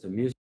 So music.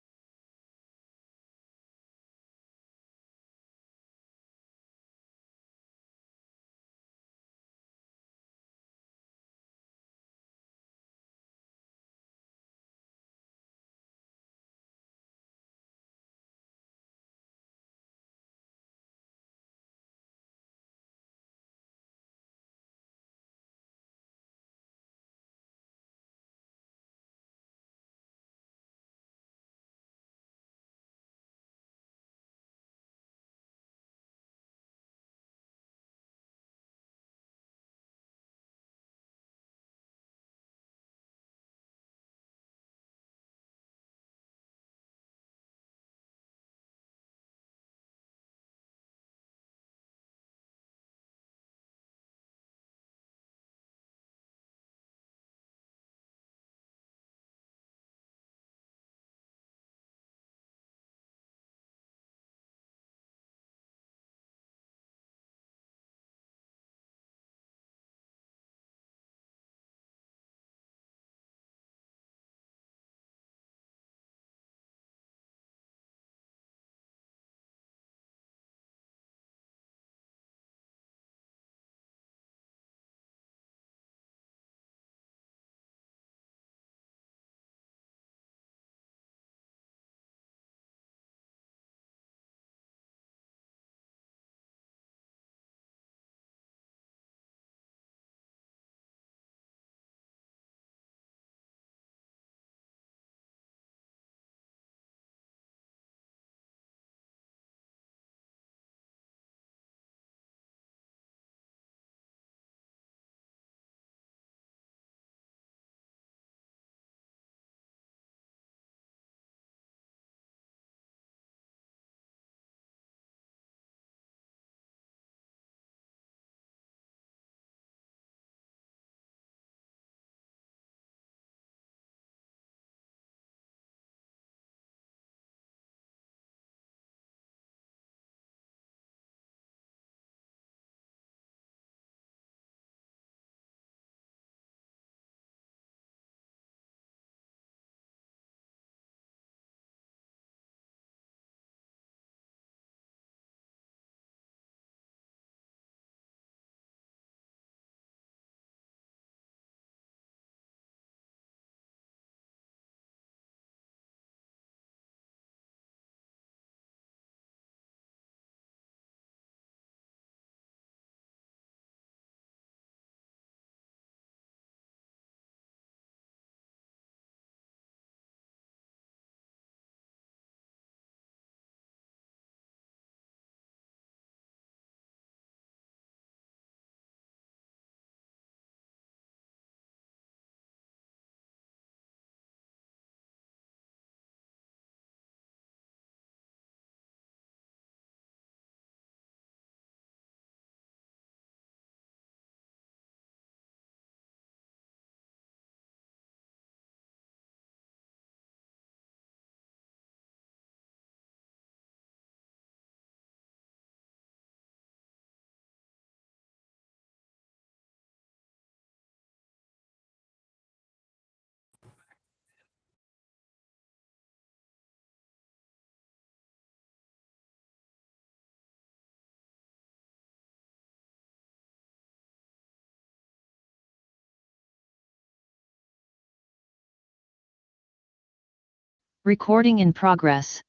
Recording in progress.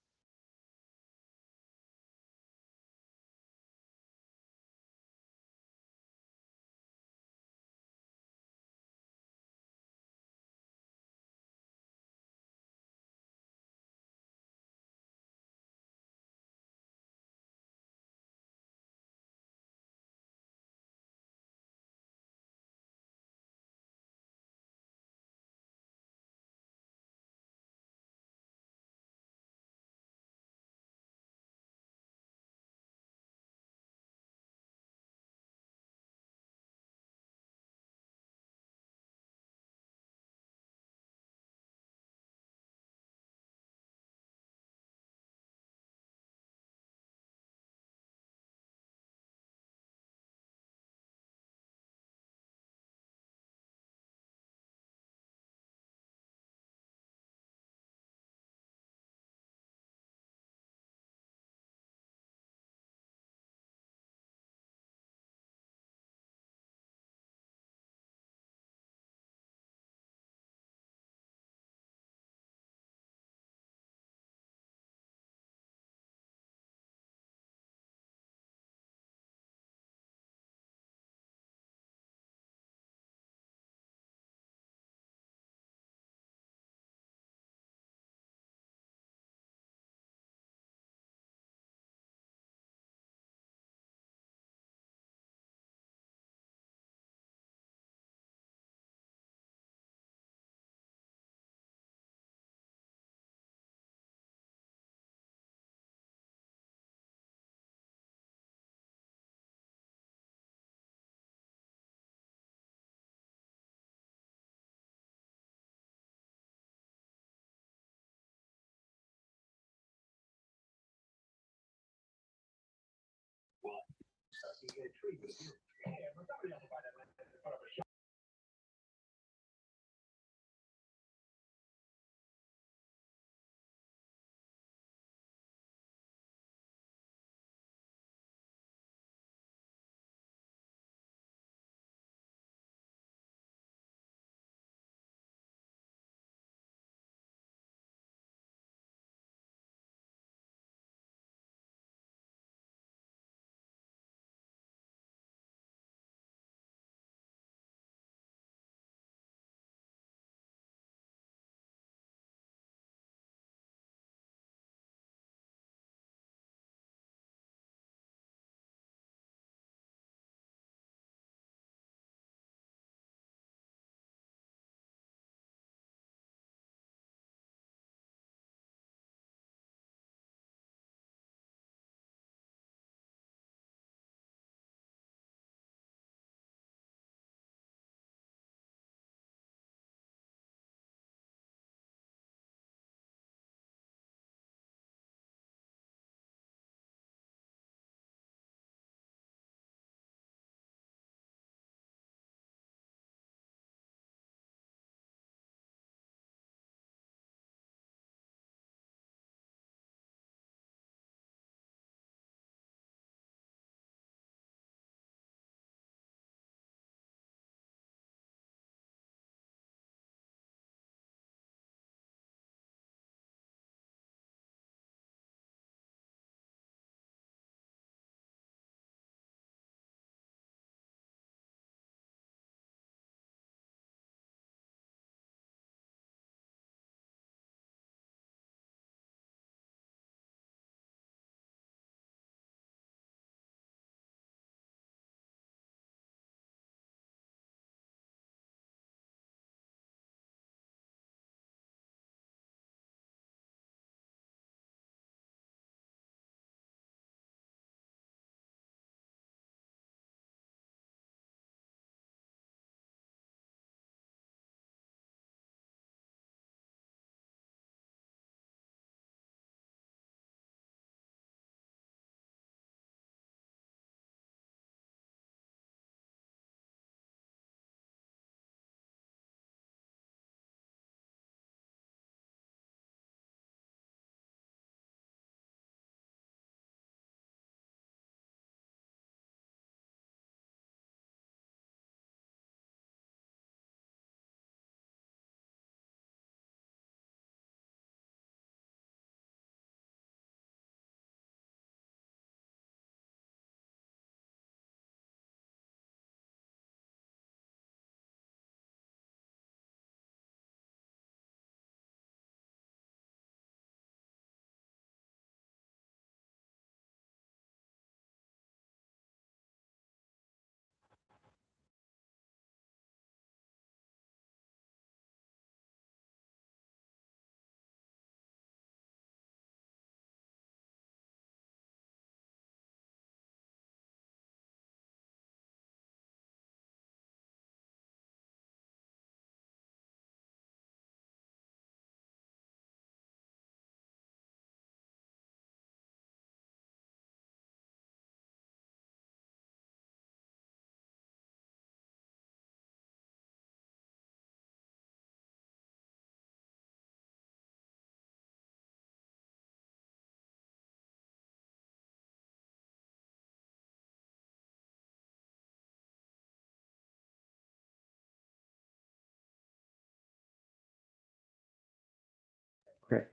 Okay.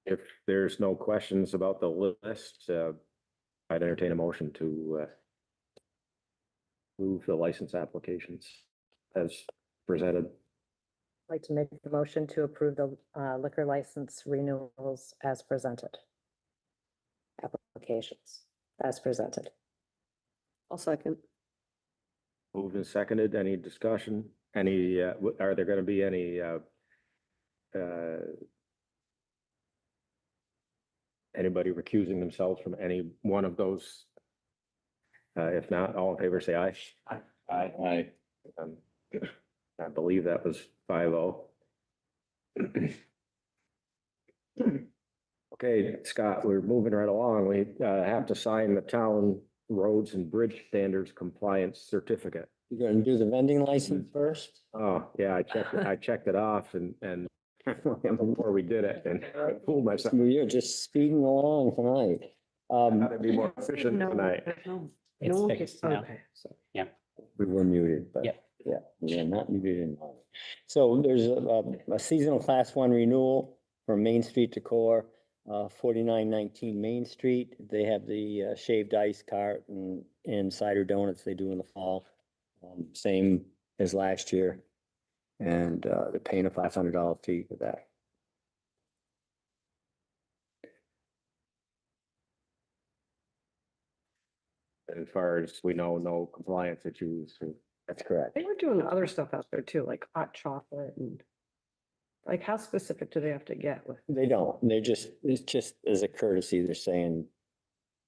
If there's no questions about the list, I'd entertain a motion to move the license applications as presented. I'd like to make the motion to approve the liquor license renewals as presented. Applications as presented. I'll second. Moved and seconded. Any discussion? Any, are there going to be any anybody recusing themselves from any one of those? If not, all in favor, say aye. Aye. Aye. Aye. I believe that was 5-0. Okay, Scott, we're moving right along. We have to sign the town roads and bridge standards compliance certificate. You're gonna do the vending license first? Oh, yeah, I checked it off and before we did it and I fooled myself. You're just speeding along tonight. Gotta be more efficient tonight. It's No one fixed gets, now. okay, so. We were muted, but. Yep. Yeah, we are not muted in. So there's a seasonal class one renewal from Main Street Decor, 4919 Main Street. They have the shaved ice cart and cider donuts they do in the fall. Same as last year. And they're paying a $500 fee for that. As far as we know, no compliance issues. That's correct. They were doing other stuff out there too, like hot chocolate and like how specific do they have to get with? They don't, it's just as a courtesy, they're saying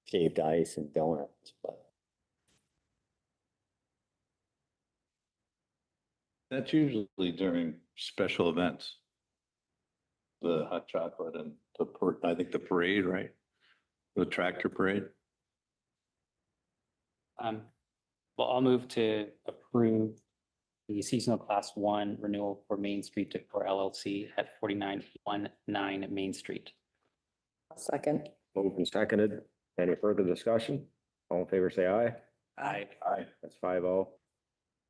shaved ice and donuts, but. That's usually during special events. The hot chocolate and I think the parade, right? The tractor parade. Well, I'll move to approve the seasonal class one renewal for Main Street Decor LLC at 4919 Main Street. Second. Moved and seconded. Any further discussion? All in favor, say aye. Aye. Aye. That's 5-0.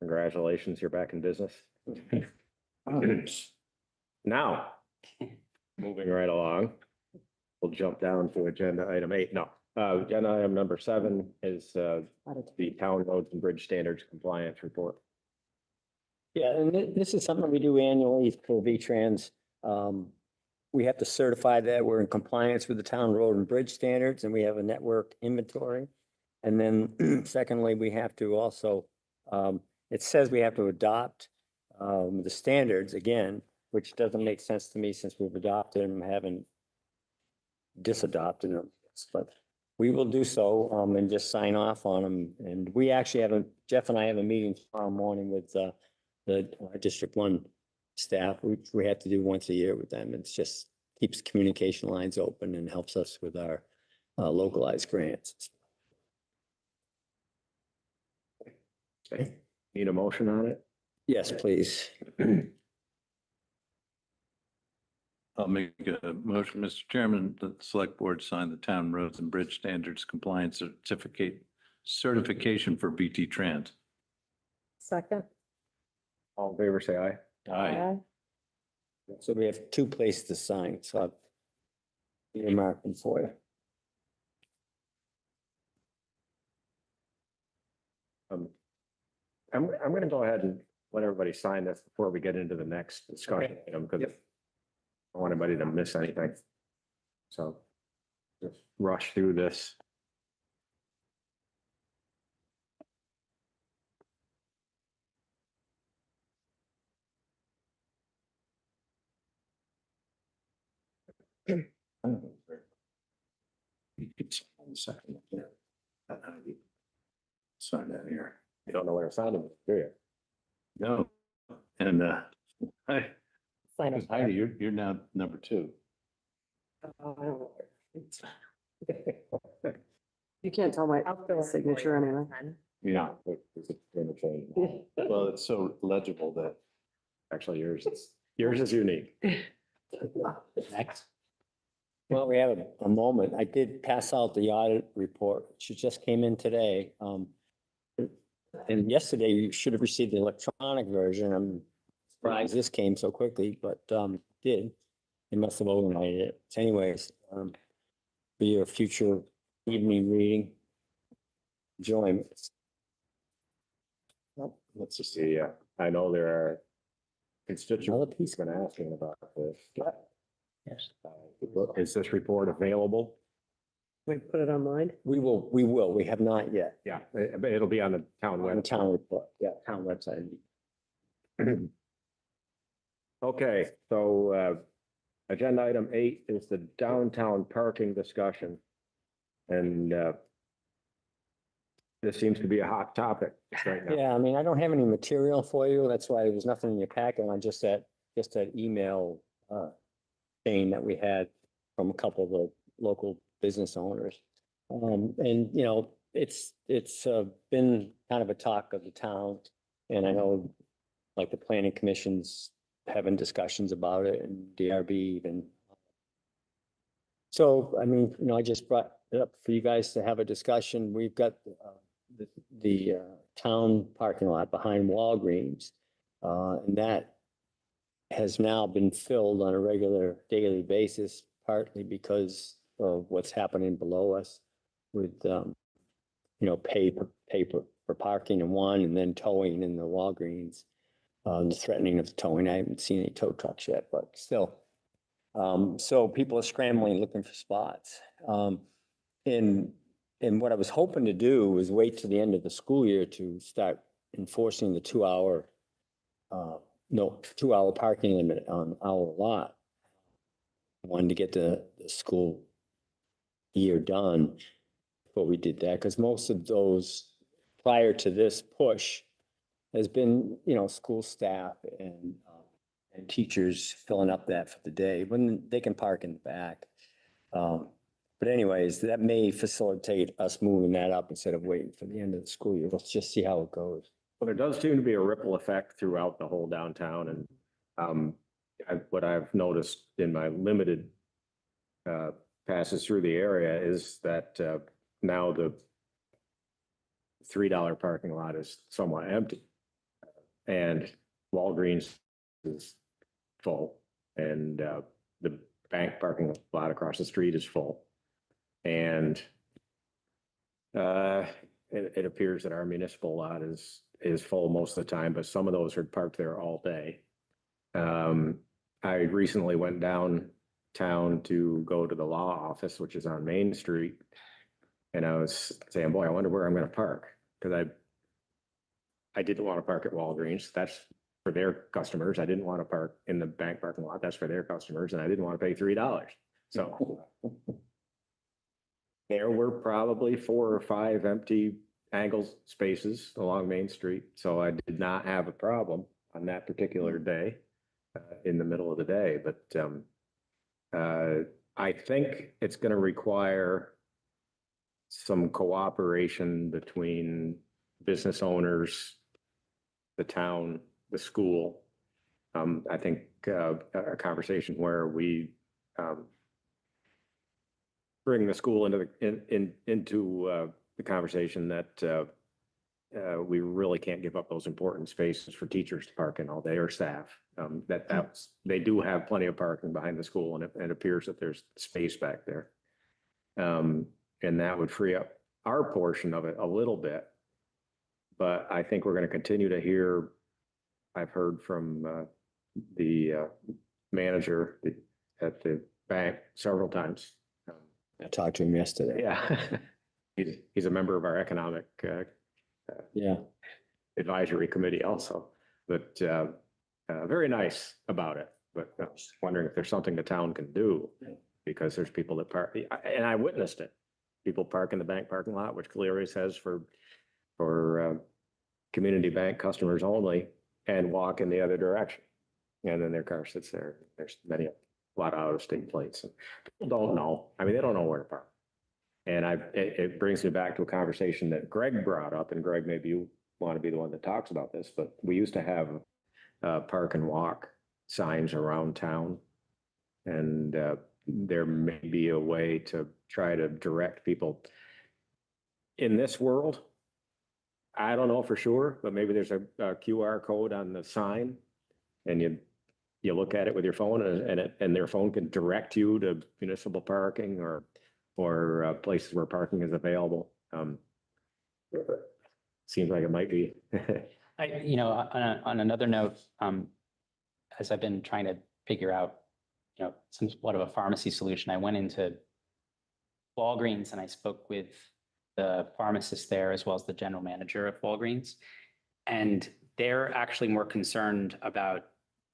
Congratulations, you're back in business. Now, moving right along, we'll jump down to agenda item 8. No, agenda item number 7 is the town roads and bridge standards compliance report. Yeah, and this is something we do annually for V-Trans. We have to certify that we're in compliance with the town road and bridge standards, and we have a network inventory. And then secondly, we have to also, it says we have to adopt the standards again, which doesn't make sense to me since we've adopted them, haven't disadopted them. But we will do so and just sign off on them. And we actually Jeff and I have a meeting tomorrow morning with the District 1 staff, which we have to do once a year with them. It's just keeps communication lines open and helps us with our localized grants. Okay, need a motion on it? Yes, please. I'll make a motion, Mr. Chairman, that the select board sign the town roads and bridge standards compliance certification for BT Trans. Second. All in favor, say aye. Aye. So we have 2 places to sign, so I'll earmark them for you. I'm gonna go ahead and let everybody sign this before we get into the next discussion item, because I don't want anybody to miss anything. So just rush through this. You could sign the second one, yeah. Sign that here. You don't know where to sign them, do you? No. And hi, Sign up. Heidi, you're now number 2. Oh, I don't know. You can't tell my I'll fill it for signature you. anyway. Yeah. Well, it's so legible that. Actually, yours is unique. Next. Well, we have a moment. I did pass out the audit report. She just came in today. And yesterday you should have received the electronic version. I'm surprised this came so quickly, but did. They must have overnighted it. Anyways, for your future evening reading enjoyment. Let's just see, I know there are Another constituents piece. been asking about this. Yes. Is this report available? We put it online. We will. We have not yet. Yeah, it'll be on the town On the website. town report, yeah, town website. Okay, so agenda item 8 is the downtown parking discussion. And this seems to be a hot topic right now. Yeah, I mean, I don't have any material for you. That's why there was nothing in your packet on just that email chain that we had. from a couple of the local business owners. And, you know, it's been kind of a talk of the town. And I know like the planning commission's having discussions about it and DRB even. So, I mean, you know, I just brought it up for you guys to have a discussion. We've got the town parking lot behind Walgreens. And that has now been filled on a regular daily basis, partly because of what's happening below us with, you know, pay for parking in one and then towing in the Walgreens. The threatening of towing. I haven't seen any tow trucks yet, but still. So people are scrambling, looking for spots. And what I was hoping to do was wait till the end of the school year to start enforcing the 2-hour, 2-hour parking limit on our lot. I wanted to get the school year done before we did that, because most of those prior to this push has been, you know, school staff and teachers filling up that for the day when they can park in the back. But anyways, that may facilitate us moving that up instead of waiting for the end of the school year. Let's just see how it goes. Well, there does seem to be a ripple effect throughout the whole downtown, and what I've noticed in my limited passes through the area is that now the $3 parking lot is somewhat empty, and Walgreens is full, and the bank parking lot across the street is full, and it appears that our municipal lot is full most of the time, but some of those are parked there all day. I recently went downtown to go to the law office, which is on Main Street. And I was saying, boy, I wonder where I'm going to park. Because I didn't want to park at Walgreens. That's for their customers. I didn't want to park in the bank parking lot. That's for their customers. And I didn't want to pay $3. So there were probably 4 or 5 empty angled spaces along Main Street. So I did not have a problem on that particular day in the middle of the day. But I think it's going to require some cooperation between business owners, the town, the school. I think a conversation where we bring the school into the conversation that we really can't give up those important spaces for teachers to park in all day, or staff. They do have plenty of parking behind the school, and it appears that there's space back there. And that would free up our portion of it a little bit. But I think we're going to continue to hear, I've heard from the manager at the bank several times. I talked to him yesterday. Yeah. He's a member of our economic advisory committee also, but very nice about it. But I was wondering if there's something the town can do, because there's people that park, and I witnessed it. People park in the bank parking lot, which clearly says for community bank customers only, and walk in the other direction. And then their car sits there. There's a lot of out-of-state plates. And people don't know. I mean, they don't know where to park. And it brings me back to a conversation that Greg brought up, and Greg, maybe you want to be the one that talks about this, but we used to have park and walk signs around town. And there may be a way to try to direct people in this world. I don't know for sure, but maybe there's a QR code on the sign, and you look at it with your phone, and their phone can direct you to municipal parking or places where parking is available. Seems like it might be. On another note, as I've been trying to figure out, somewhat of a pharmacy solution, I went into Walgreens and I spoke with the pharmacist there as well as the general manager of Walgreens. And they're actually more concerned about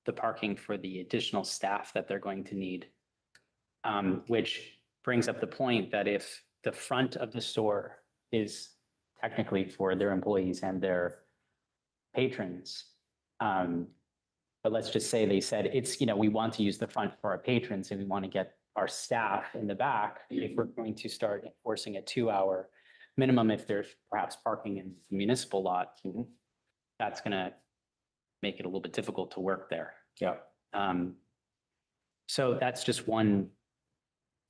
the parking for the additional staff that they're going to need, which brings up the point that if the front of the store is technically for their employees and their patrons, but let's just say they said it's, we want to use the front for our patrons and we want to get our staff in the back, if we're going to start enforcing a 2-hour minimum, if there's perhaps parking in the municipal lot, that's gonna make it a little bit difficult to work there. Yeah. So that's just one.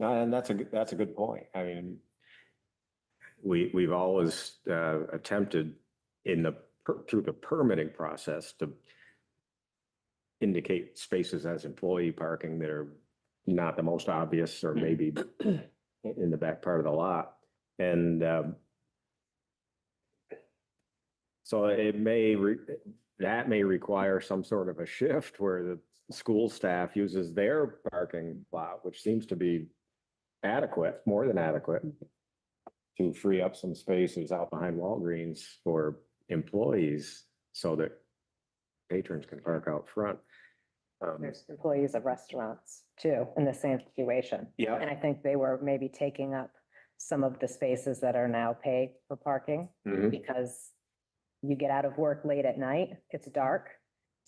No, and that's a good point. I mean, we've always attempted through the permitting process to indicate spaces as employee parking that are not the most obvious or maybe in the back part of the lot. And so that may require some sort of a shift where the school staff uses their parking lot, which seems to be adequate, more than adequate, to free up some spaces out behind Walgreens for employees so that patrons can park out front. There's employees of restaurants too, in the same situation. Yeah. And I think they were maybe taking up some of the spaces that are now paid for parking Mhm. because you get out of work late at night, it's dark.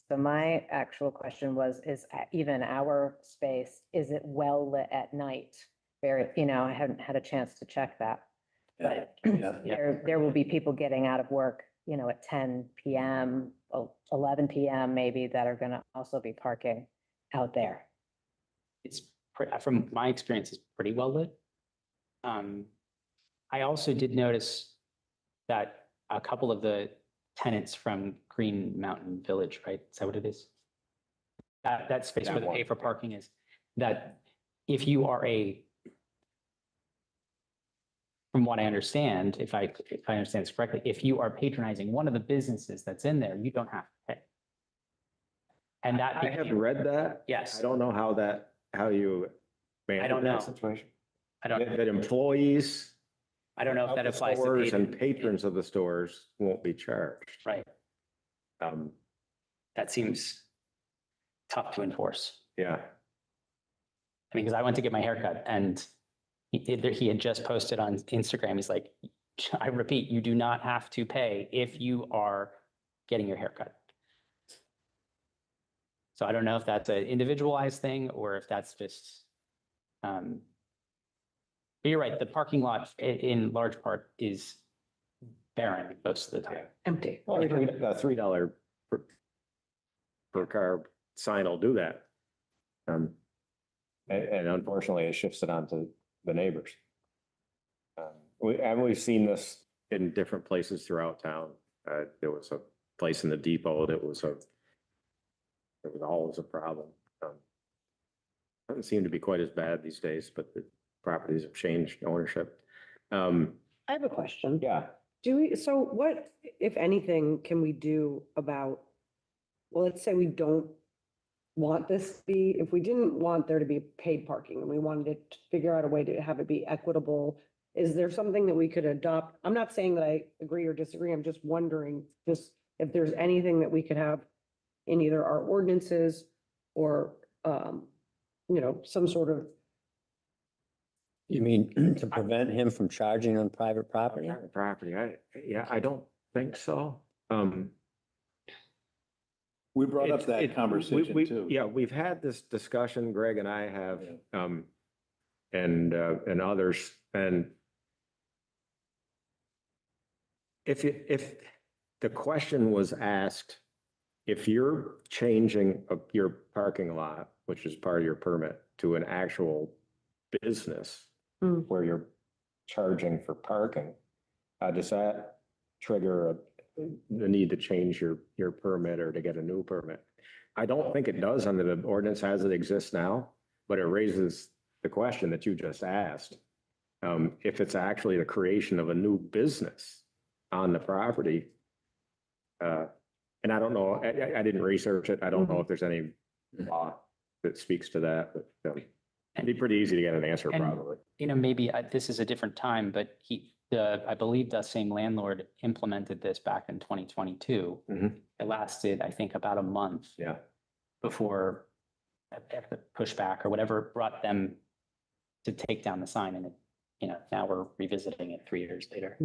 So my actual question was, is even our space, is it well lit at night? Very, I haven't had a chance to check that. But there will be people getting out of work, at 10 PM, 11 PM maybe, that are gonna also be parking out there. It's, from my experience, it's pretty well lit. I also did notice that a couple of the tenants from Green Mountain Village, right? Is that what it is? That space That where the one. pay for parking is, that if you are from what I understand, if I understand this correctly, if you are patronizing one of the businesses that's in there, you don't have to pay. And that. I have read that. Yes. I don't know how you manage I don't know. that situation. I don't, That employees I don't know if of that the applies to stores and patrons of the stores won't be charged. Right. Um, That seems tough to enforce. yeah. I mean, because I went to get my haircut and he had just posted on Instagram. He's like, I repeat, you do not have to pay if you are getting your haircut. So I don't know if that's an individualized thing or if that's just, but you're right, the parking lot in large part is barren most of the time. Empty. Well, a $3 per car sign will do that. And unfortunately, it shifts it onto the neighbors. We've seen this in different places throughout town. There was a place in the depot that was always a problem. Doesn't seem to be quite as bad these days, but the properties have changed ownership. I have a question. Yeah. So what, if anything, can we do about, well, let's say we don't want this to be, if we didn't want there to be paid parking and we wanted to figure out a way to have it be equitable, is there something that we could adopt? I'm not saying that I agree or disagree. I'm just wondering just if there's anything that we could have in either our ordinances or, some sort of. You mean to prevent him from charging on private property? Private property, I don't think so. We brought up that we- conversation too. Yeah, we've had this discussion, Greg and I have, and others, and if the question was asked, if you're changing your parking lot, which is part of your permit, to an actual business where you're charging for parking, does that trigger the need to change your permit or to get a new permit? I don't think it does under the ordinance as it exists now, but it raises the question that you just asked. If it's actually the creation of a new business on the property. And I don't know, I didn't research it. I don't know if there's any law that speaks to that, but it'd be pretty easy to get an answer And- probably. Maybe this is a different time, but I believe the same landlord implemented this back in 2022. Mhm. It lasted, I think, about a month Yeah. before the pushback or whatever brought them to take down the sign. And now we're revisiting it 3 years later.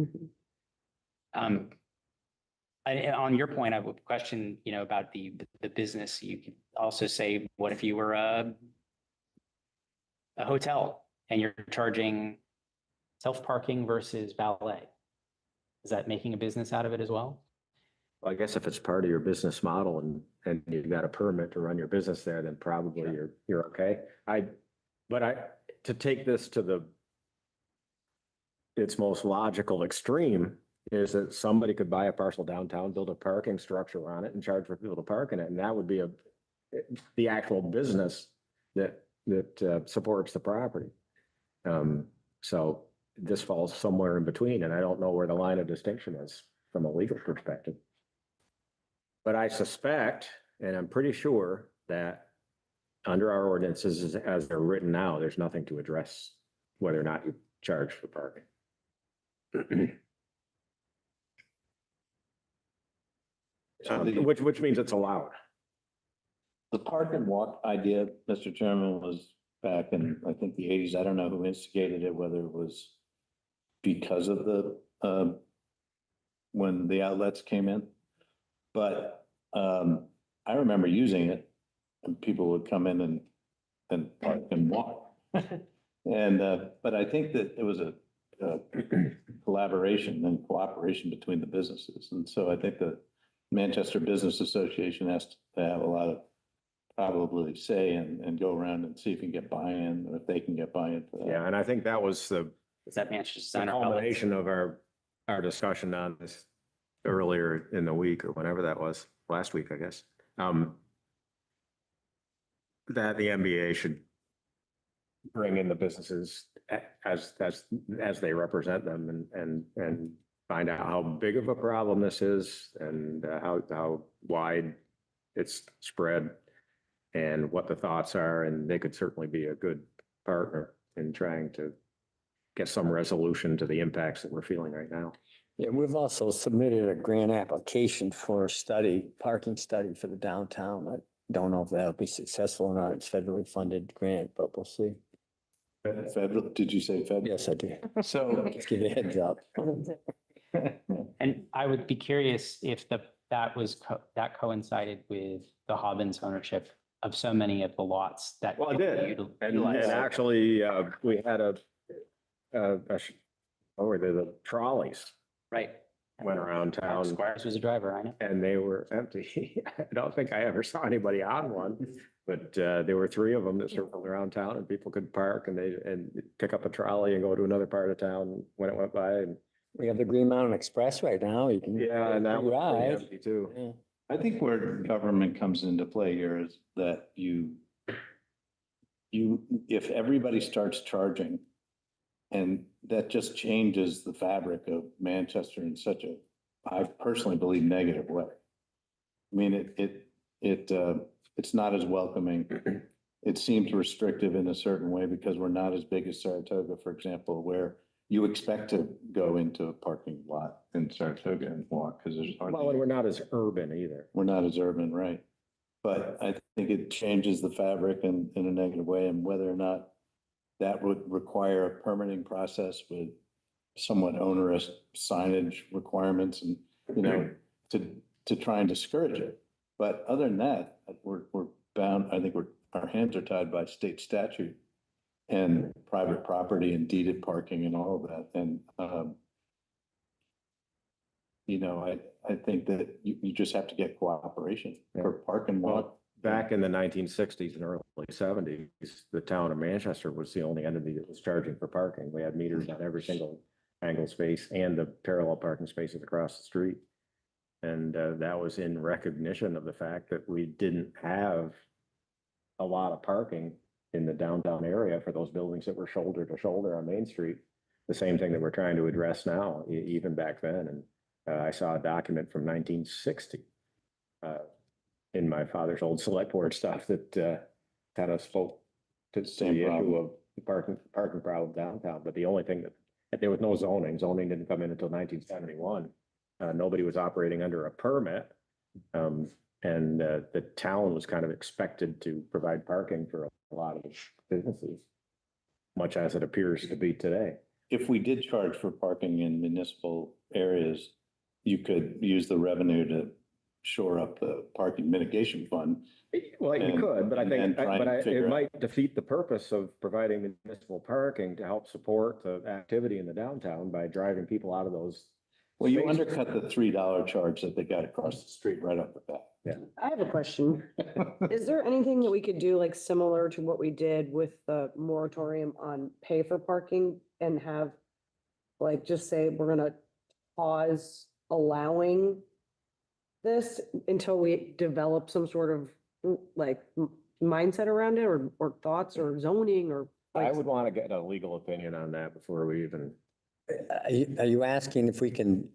On your point, I would question, about the business. You could also say, what if you were a hotel and you're charging self-parking versus valet. Is that making a business out of it as well? Well, I guess if it's part of your business model and you've got a permit to run your business there, then probably you're okay. To take this to its most logical extreme is that somebody could buy a parcel downtown, build a parking structure on it and charge for people to park in it. And that would be the actual business that supports the property. So this falls somewhere in between, and I don't know where the line of distinction is from a legal perspective. But I suspect, and I'm pretty sure that under our ordinances as they're written now, there's nothing to address whether or not you charge for parking. Which means it's allowed. The park and walk idea, Mr. Chairman, was back in, I think, the eighties. I don't know who instigated it, whether it was because of when the outlets came in. But I remember using it and people would come in and park and walk. And, but I think that it was a collaboration and cooperation between the businesses. And so I think the Manchester Business Association has to have a lot of probably say and go around and see if you can get buy-in, or if they can get buy-in for that. Yeah, and I think that was the Is that Manchester the Designer? culmination of our discussion on this earlier in the week or whenever that was, last week, I guess. That the MBA should bring in the businesses as they represent them and find out how big of a problem this is and how wide it's spread and what the thoughts are. And they could certainly be a good partner in trying to get some resolution to the impacts that we're feeling right now. Yeah, we've also submitted a grant application for a study, parking study for the downtown. I don't know if that'll be successful or not. It's federally funded grant, but we'll see. Federal, did you say federal? Yes, I do. So, Just give you a heads up. And I would be curious if that coincided with the Hobbins ownership of so many of the lots that. Well, it did. And actually, we had the trolleys Right. went around town Squires was a driver, I know. and they were empty. I don't think I ever saw anybody on one, but there were 3 of them that circled around town and people could park and pick up a trolley and go to another part of town when it went by. And We have the Green Mountain Express right now. You can. yeah, and that was pretty Drive. empty too. Yeah. I think where government comes into play here is that if everybody starts charging, and that just changes the fabric of Manchester in such a, I personally believe, negative way. I mean, it's not as welcoming. It seems restrictive in a certain way because we're not as big as Saratoga, for example, where you expect to go into a parking lot in Saratoga and walk because there's Well, and hardly, we're not as urban either. we're not as urban, right? But I think it changes the fabric in a negative way, and whether or not that would require a permitting process with somewhat onerous signage requirements and, to try and discourage it. But other than that, we're bound, I think our hands are tied by state statute and private property and deeded parking and all of that. And, I think that you just have to get cooperation for park and walk. Well, back in the 1960s and early 70s, the town of Manchester was the only entity that was charging for parking. We had meters on every single angle space and the parallel parking spaces across the street. And that was in recognition of the fact that we didn't have a lot of parking in the downtown area for those buildings that were shoulder to shoulder on Main Street. The same thing that we're trying to address now, even back then. And I saw a document from 1960 in my father's old select board stuff that kind of spoke to the Same issue problem. of the parking problem downtown. But the only thing that there was no zoning. Zoning didn't come in until 1971. Nobody was operating under a permit. And the town was kind of expected to provide parking for a lot of the businesses, much as it appears to be today. If we did charge for parking in municipal areas, you could use the revenue to shore up the parking mitigation fund. Well, you And- could, but I and think, then try but and figure it out- might defeat the purpose of providing municipal parking to help support the activity in the downtown by driving people out of those. Well, you spaces. undercut the $3 charge that they got across the street right off the bat. I have a question. Is there anything that we could do like similar to what we did with the moratorium on pay for parking and have like just say we're gonna pause allowing this until we develop some sort of like mindset around it or thoughts or zoning or I like, would want to get a legal opinion on that before we even, Are you asking if we can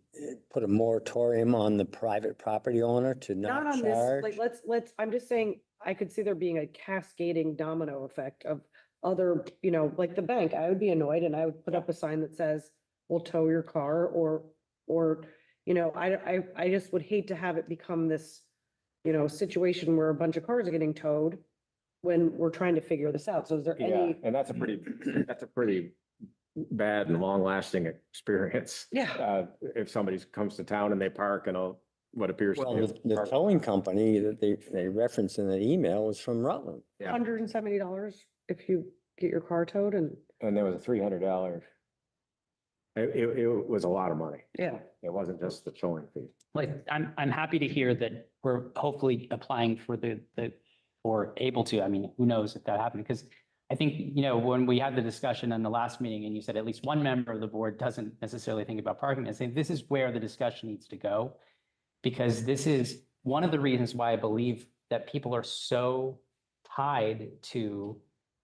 put a moratorium on the private property owner to not not on this, like, charge? let's, I'm just saying, I could see there being a cascading domino effect of other, you know, like the bank, I would be annoyed and I would put up a sign that says, we'll tow your car or, you know, I just would hate to have it become this, you know, situation where a bunch of cars are getting towed when we're trying to figure this out. So is there yeah, any? and that's a pretty bad and long lasting experience. Yeah. If somebody comes to town and they park in a, what appears to Well, be. the towing company that they referenced in the email was from Rutland. Yeah. $170 if you get your car towed and, And there was a $300. It was a lot of money. yeah. It wasn't just the towing fee. Like, I'm happy to hear that we're hopefully applying for or able to, I mean, who knows if that happened? Because I think, you know, when we had the discussion in the last meeting and you said at least one member of the board doesn't necessarily think about parking, I say this is where the discussion needs to go. Because this is one of the reasons why I believe that people are so tied to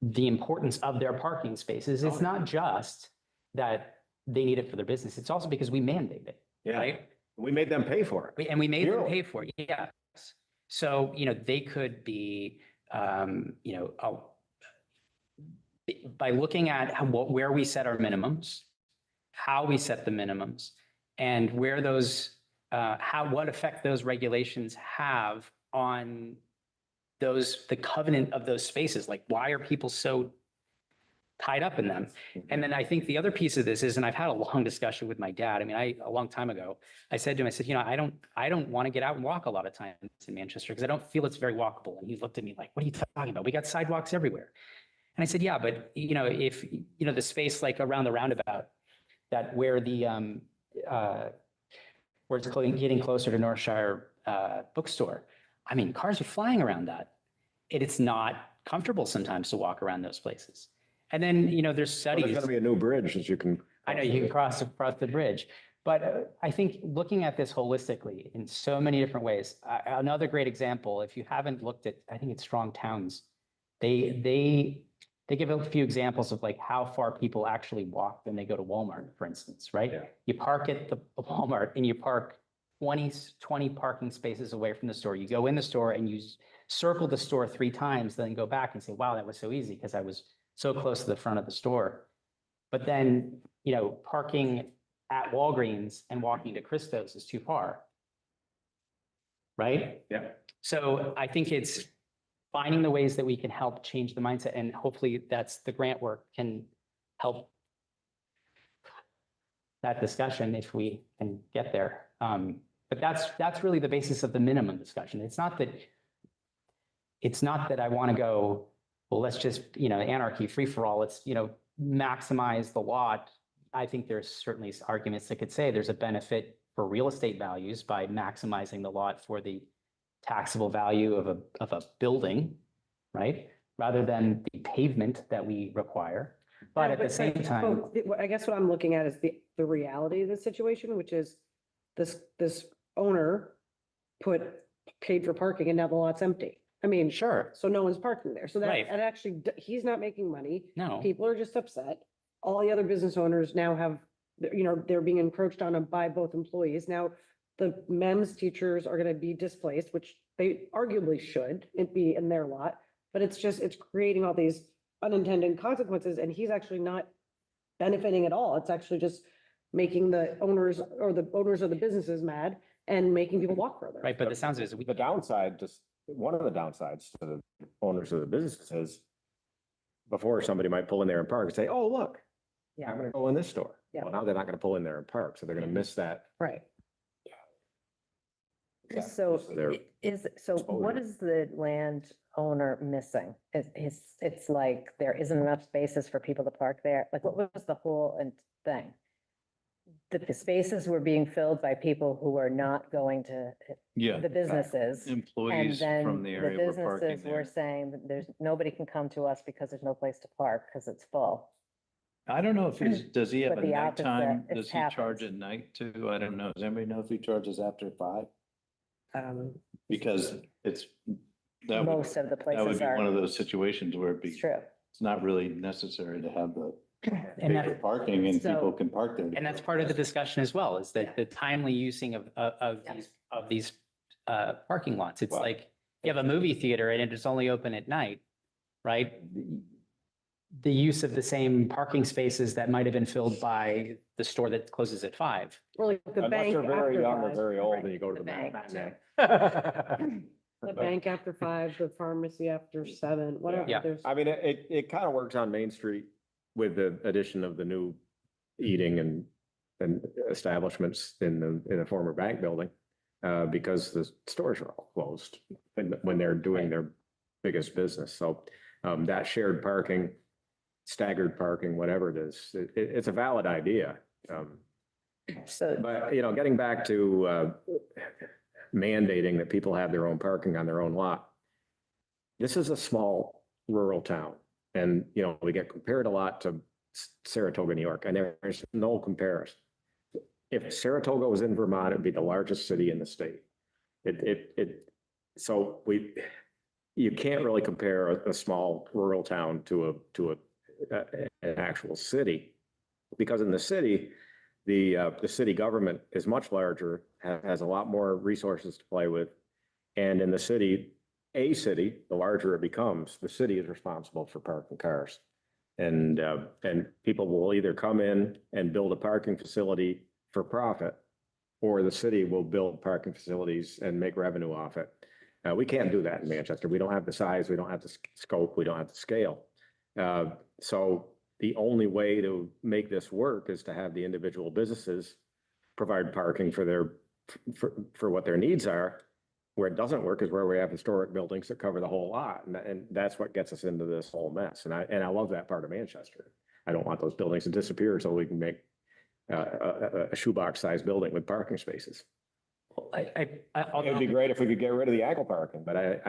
the importance of their parking spaces. It's not just that they need it for their business. It's also because we mandate it, right? We made them pay for it. And we made them Zero. pay for it, yes. So, you know, they could be, you know, by looking at where we set our minimums, how we set the minimums, and where those, what effect those regulations have on the covenant of those spaces. Like, why are people so tied up in them? And then I think the other piece of this is, and I've had a long discussion with my dad. I mean, a long time ago, I said to him, I said, you know, I don't want to get out and walk a lot of times in Manchester because I don't feel it's very walkable. And he looked at me like, what are you talking about? We got sidewalks everywhere. And I said, yeah, but you know, if, you know, the space like around the roundabout, that where the, where it's getting closer to Northshire bookstore, I mean, cars are flying around that. It's not comfortable sometimes to walk around those places. And then, you know, there's Well, studies. There's gonna be a new bridge that you can. I know you can cross the bridge, but I think looking at this holistically in so many different ways, another great example, if you haven't looked at, I think it's Strong Towns, they give a few examples of like how far people actually walk when they go to Walmart, for instance, right? Yeah. You park at the Walmart and you park 20 parking spaces away from the store. You go in the store and you circle the store 3 times, then go back and say, wow, that was so easy because I was so close to the front of the store. But then, you know, parking at Walgreens and walking to Christos is too far. Right? Yeah. So I think it's finding the ways that we can help change the mindset, and hopefully that's the grant work can help that discussion if we can get there. But that's really the basis of the minimum discussion. It's not that I want to go, well, let's just, you know, anarchy, free for all. Let's, you know, maximize the lot. I think there's certainly arguments that could say there's a benefit for real estate values by maximizing the lot for the taxable value of a building, right? Rather than the pavement that we require. But at the same time, I guess what I'm looking at is the reality of the situation, which is this owner paid for parking and now the lot's empty. I mean, sure, so no one's parking there. So that, Right. and actually, he's not making money. no, People are just upset. All the other business owners now have, you know, they're being encroached on by both employees. Now, the MEMS teachers are gonna be displaced, which they arguably should, it be in their lot. But it's creating all these unintended consequences, and he's actually not benefiting at all. It's actually just making the owners of the businesses mad and making people walk further. right, but the sounds is, The downside, just one of the downsides to the owners of the businesses is before somebody might pull in there and park and say, oh, look, I'm Yeah, gonna go in this store. Yeah. Well, now they're not gonna pull in there and park, so they're gonna miss that. Right. So They're- so what exposure. is the landowner missing? It's like there isn't enough spaces for people to park there. Like what was the whole thing? The spaces were being filled by people who are not going to Yeah. the businesses. And Employees then from the the area were parking businesses were there. saying that there's, nobody can come to us because there's no place to park because it's full. I don't know if he's, does he have But a the opposite, nighttime, it's does he charge happens. at night too? I don't know. Does anybody know if he charges after 5? Because it's, that would, Most of the that would places be one of are, those situations where it'd be, it's true. it's not really necessary to have the And paper that, parking and So- people can park there. and that's part of the discussion as well, is that the timely using of these parking lots. It's Wow. like, you have a movie theater and it's only open at night, right? The use of the same parking spaces that might have been filled by the store that closes at 5. Or like the Unless bank you're very after young or 5. very old Right, and you go to the the bank, matinee. The bank after 5, the pharmacy after 7, whatever. Yeah. There's, I mean, it kind of works on Main Street with the addition of the new eating and establishments in the former bank building. Because the stores are all closed when they're doing their biggest business. So, that shared parking, staggered parking, whatever it is, it's a valid idea. So But, getting back to, mandating that people have their own parking on their own lot. This is a small rural town and, we get compared a lot to Saratoga, New York, and there's no comparison. If Saratoga was in Vermont, it'd be the largest city in the state. So you can't really compare a small rural town to an actual city. Because in the city, the city government is much larger, has a lot more resources to play with. And in the city, the larger it becomes, the city is responsible for parking cars. And people will either come in and build a parking facility for profit, or the city will build parking facilities and make revenue off it. We can't do that in Manchester. We don't have the size, we don't have the scope, we don't have the scale. So the only way to make this work is to have the individual businesses provide parking for what their needs are. Where it doesn't work is where we have historic buildings that cover the whole lot, and that's what gets us into this whole mess. And I love that part of Manchester. I don't want those buildings to disappear so we can make a shoebox-sized building with parking spaces. It'd be great if we could get rid of the angle parking, but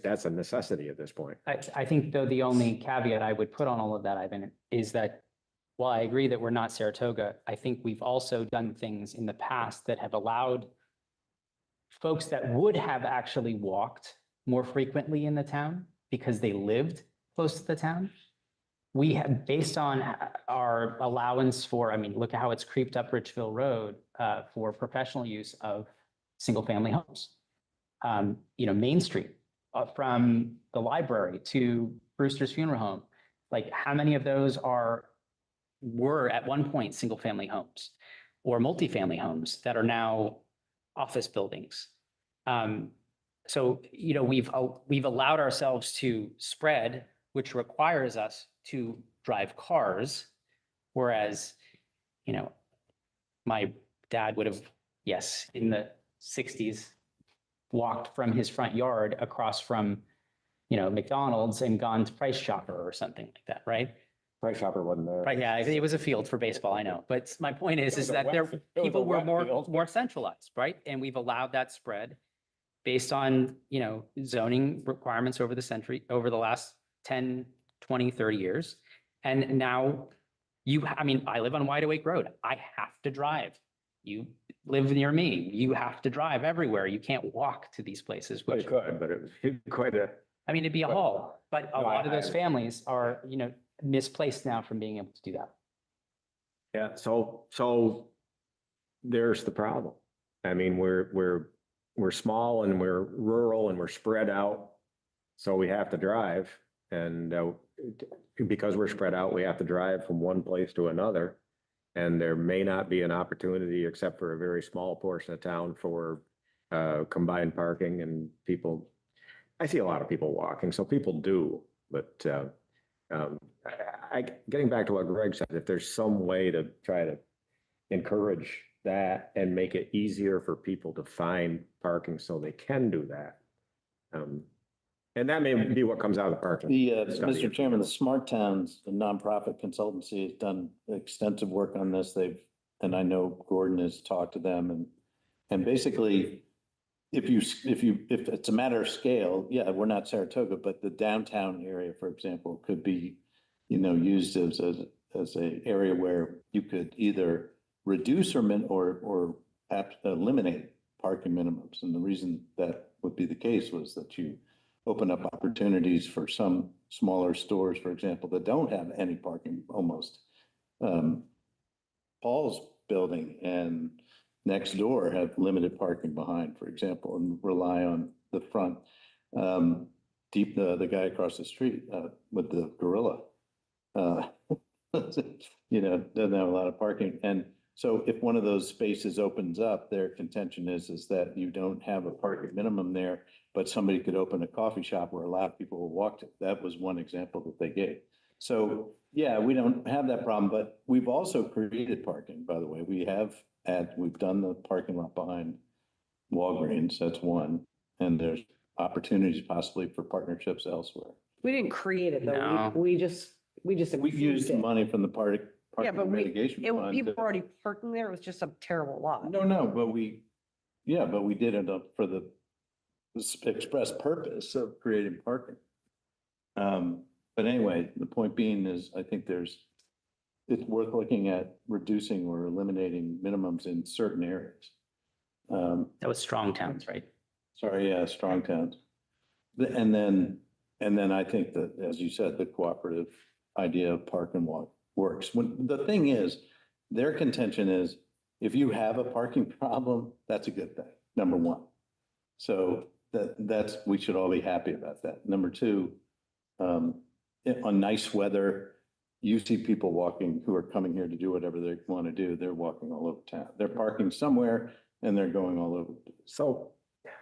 that's a necessity at this point. I think though the only caveat I would put on all of that, Ivan, is that while I agree that we're not Saratoga, I think we've also done things in the past that have allowed folks that would have actually walked more frequently in the town because they lived close to the town. We have, based on our allowance for, look at how it's creeped up Richville Road for professional use of single-family homes. Main Street from the library to Brewster's Funeral Home, like how many of those were at one point single-family homes or multifamily homes that are now office buildings? So, we've allowed ourselves to spread, which requires us to drive cars. Whereas, my dad would have, yes, in the 60s, walked from his front yard across from, McDonald's and gone to Price Chopper or something like that, right? Price Chopper wasn't there. Right, yeah, it was a field for baseball, I know. But my point is It was a that wet- there, it was a people were wet field. more centralized, right? And we've allowed that spread based on, zoning requirements over the last 10, 20, 30 years. And now I live on Wide Awake Road. I have to drive. You live near me. You have to drive everywhere. You can't walk to these places, Well, which, you could, but it was quite a. it'd be a But- haul. But a No, lot of those I- families are, misplaced now from being able to do that. Yeah, so there's the problem. We're small and we're rural and we're spread out. So we have to drive and because we're spread out, we have to drive from one place to another. And there may not be an opportunity except for a very small portion of town for combined parking and people. I see a lot of people walking, so people do, but getting back to what Greg said, if there's some way to try to encourage that and make it easier for people to find parking so they can do that. And that may be what comes out of the parking. study. Mr. Chairman, the Smart Towns, the nonprofit consultancy has done extensive work on this. And I know Gordon has talked to them and basically, if it's a matter of scale, yeah, we're not Saratoga, but the downtown area, for example, could be, used as a area where you could either reduce or eliminate parking minimums. And the reason that would be the case was that you open up opportunities for some smaller stores, for example, that don't have any parking almost. Paul's building and next door have limited parking behind, for example, and rely on the front. The guy across the street with the gorilla, doesn't have a lot of parking. And so if one of those spaces opens up, their contention is that you don't have a parking minimum there, but somebody could open a coffee shop where a lot of people will walk to. That was one example that they gave. So yeah, we don't have that problem, but we've also created parking, by the way. We've done the parking lot behind Walgreens, that's one. And there's opportunities possibly for partnerships elsewhere. We didn't create it though. No. We just We approved used it. money from the parking Yeah, but mitigation fund. people were already parking there. It was just a terrible lot. No, but we did it up for the express purpose of creating parking. But anyway, the point being is, I think it's worth looking at reducing or eliminating minimums in certain areas. That was strong towns, right? Sorry, yeah, strong towns. And then I think that, as you said, the cooperative idea of park and walk works. The thing is, their contention is, if you have a parking problem, that's a good thing, number one. So we should all be happy about that. Number two, on nice weather, you see people walking who are coming here to do whatever they want to do. They're walking all over town. They're parking somewhere and they're going all over. So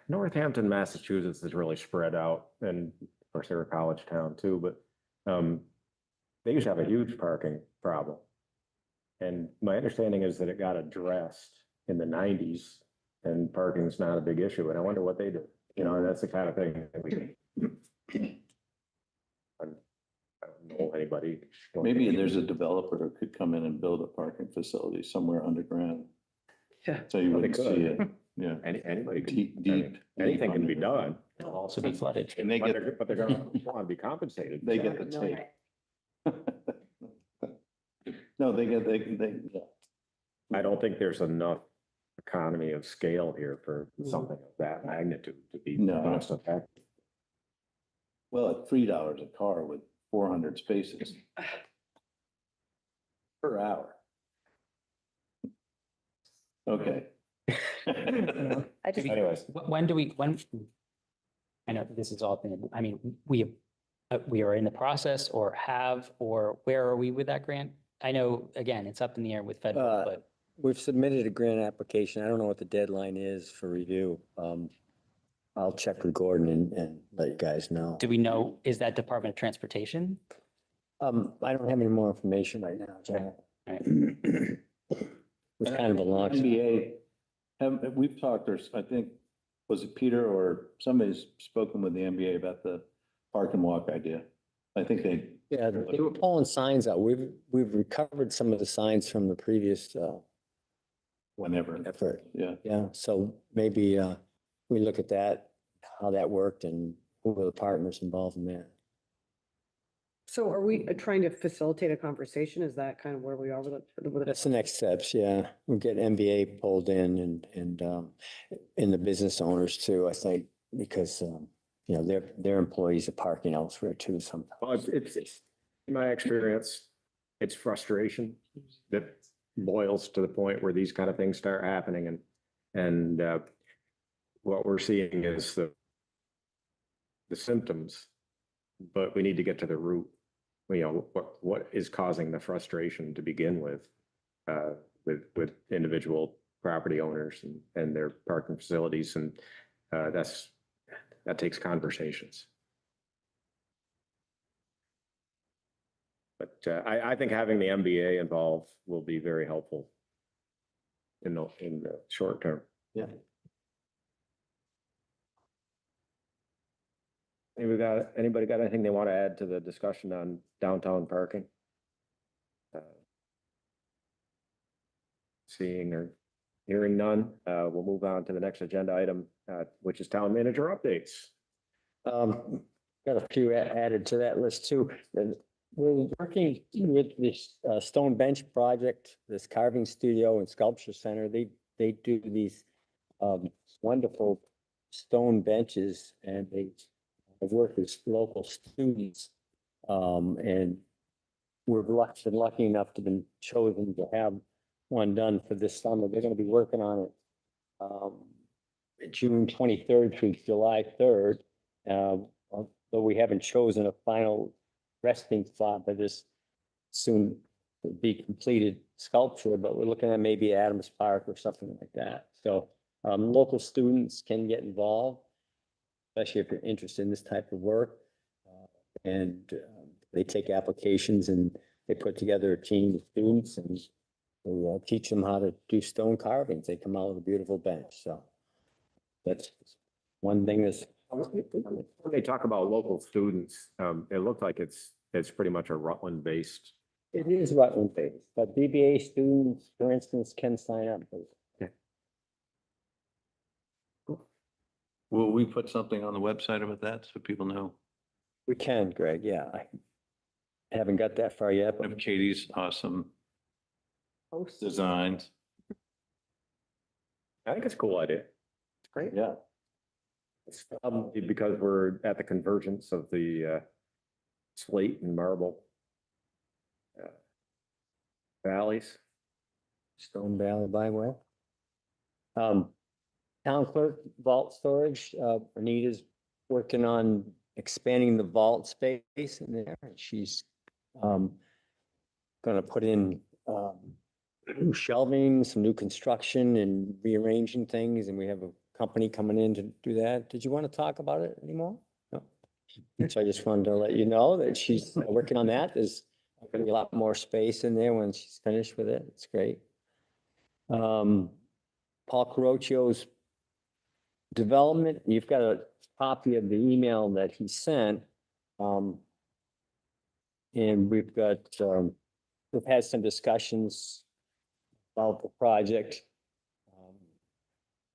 Northampton, Massachusetts is really spread out, and of course they're a college town too, but they used to have a huge parking problem. And my understanding is that it got addressed in the 90s and parking's not a big issue, and I wonder what they do. That's the kind of thing that we I don't know anybody. Maybe there's a developer who could come in and build a parking facility somewhere underground. Yeah. So you Well, they wouldn't see could. it. Yeah. Anybody can, Deep, I mean, deep. anything can be done, It'll also be flooded. And they get, but they're gonna want to be compensated. they get the take. No, they, yeah. I don't think there's enough economy of scale here for something of that magnitude to be No. cost effective. Well, at $3 a car with 400 spaces per hour. Okay. I just, Anyways, When I know this is all, I mean, we are in the process or where are we with that grant? I know, again, it's up in the air with federal, but We've submitted a grant application. I don't know what the deadline is for review. I'll check with Gordon and let you guys know. do we know, is that Department of Transportation? I don't have any more information right now, Jack. Right. It's kind of a long. NBA, we've talked, or I think, was it Peter or somebody's spoken with the NBA about the park and walk idea? I think Yeah, they were pulling signs out. We've recovered some of the signs from the previous whenever, effort. yeah. Yeah, so maybe we look at that, how that worked and who were the partners involved in that. So are we trying to facilitate a conversation? Is that kind of where we are with it? That's the next steps, yeah. We'll get MBA pulled in and the business owners too, I think, because their employees are parking elsewhere too sometimes. well, it's in my experience, it's frustration that boils to the point where these kind of things start happening, and what we're seeing is the symptoms, but we need to get to the root. What is causing the frustration to begin with individual property owners and their parking facilities, and that takes conversations. But I think having the MBA involved will be very helpful in the short term. Yeah. Anybody got anything they want to add to the discussion on downtown parking? Seeing or hearing none, we'll move on to the next agenda item, which is town manager updates. Got a few added to that list too. And we're working with this stone bench project, this carving studio and sculpture center. They do these wonderful stone benches, and they have worked with local students. And we're been lucky enough to been chosen to have one done for this summer. They're gonna be working on it June 23rd through July 3rd. Though we haven't chosen a final resting spot for this soon to be completed sculpture, but we're looking at maybe Adams Park or something like that. So local students can get involved, especially if you're interested in this type of work. And they take applications and they put together a team of students and they teach them how to do stone carvings. They come out with a beautiful bench. So that's one thing that's. When they talk about local students, it looks like it's pretty much a Rutland-based. It is Rutland based, but BBA students, for instance, can sign up. Will we put something on the website about that so people know? We can, Greg, yeah. I haven't got that far yet, but Of Katie's awesome designs. I think it's a cool idea. It's great. Yeah. Because we're at the convergence of the slate and marble valleys. Stone Valley Byway. Town clerk vault storage, Anita's working on expanding the vault space in there. She's gonna put in new shelving, some new construction and rearranging things, and we have a company coming in to do that. Did you want to talk about it anymore? No. So I just wanted to let you know that she's working on that. There's gonna be a lot more space in there when she's finished with it. It's great. Paul Carocchio's development, you've got a copy of the email that he sent. And we've had some discussions about the project.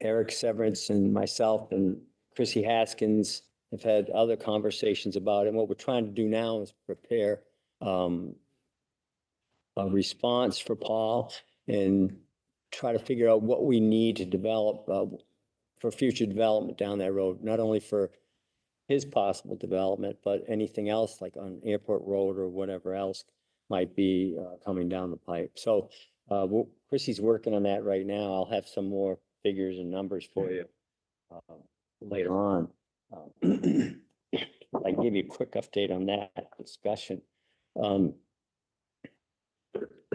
Eric Severance and myself and Chrissy Haskins have had other conversations about it. And what we're trying to do now is prepare a response for Paul and try to figure out what we need to develop for future development down that road, not only for his possible development, but anything else like on Airport Road or whatever else might be coming down the pipe. So Chrissy's working on that right now. I'll have some more figures and numbers for you later on. I can give you a quick update on that discussion.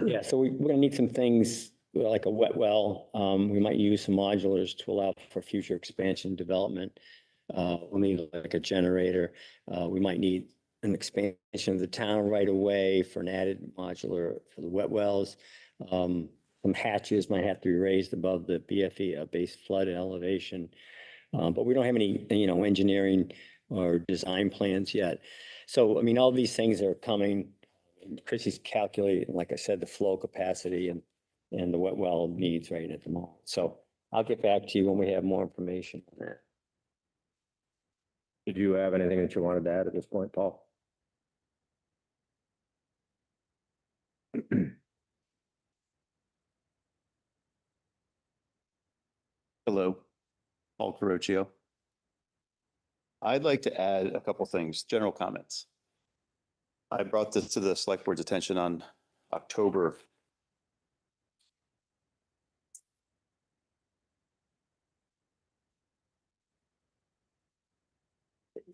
Yeah, so we're gonna need some things like a wet well. We might use some modulars to allow for future expansion development. We'll need like a generator. We might need an expansion of the town right away for an added modular for the wet wells. Some hatches might have to be raised above the BFE base flood elevation. But we don't have any, engineering or design plans yet. So, I mean, all these things are coming. Chrissy's calculating, like I said, the flow capacity and the wet well needs right at the moment. So I'll get back to you when we have more information on that. Did you have anything that you wanted to add at this point, Paul? Hello, Paul Carocchio. I'd like to add a couple things, general comments. I brought this to the select board's attention on October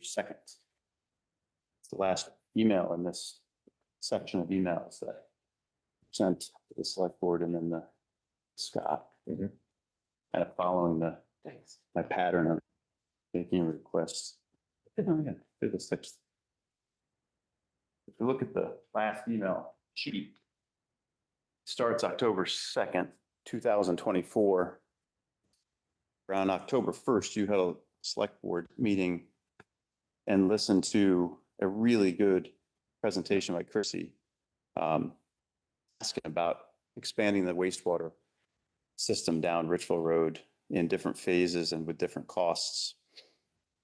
2nd. It's the last email in this section of emails that I sent to the select board and then the Scott. Kind of following my pattern of making requests. If you look at the last email sheet, starts October 2nd 2024, around October 1st, you had a select board meeting and listened to a really good presentation by Chrissy, asking about expanding the wastewater system down Richville Road in different phases and with different costs.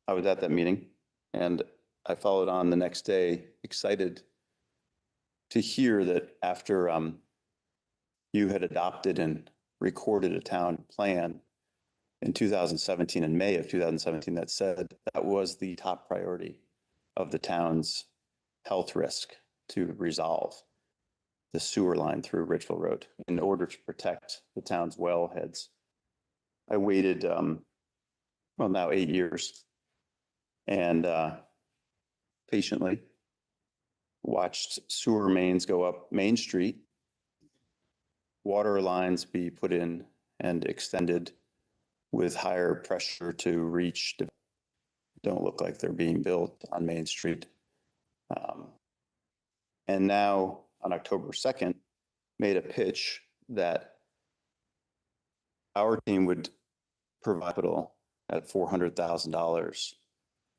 I was at that meeting and I followed on the next day, excited to hear that after you had adopted and recorded a town plan in 2017, in May of 2017, that said that was the top priority of the town's health risk to resolve the sewer line through Richville Road in order to protect the town's wellheads. I waited, well, now 8 years and patiently watched sewer mains go up Main Street, water lines be put in and extended with higher pressure to reach, don't look like they're being built on Main Street. And now on October 2nd, made a pitch that our team would provide capital at $400,000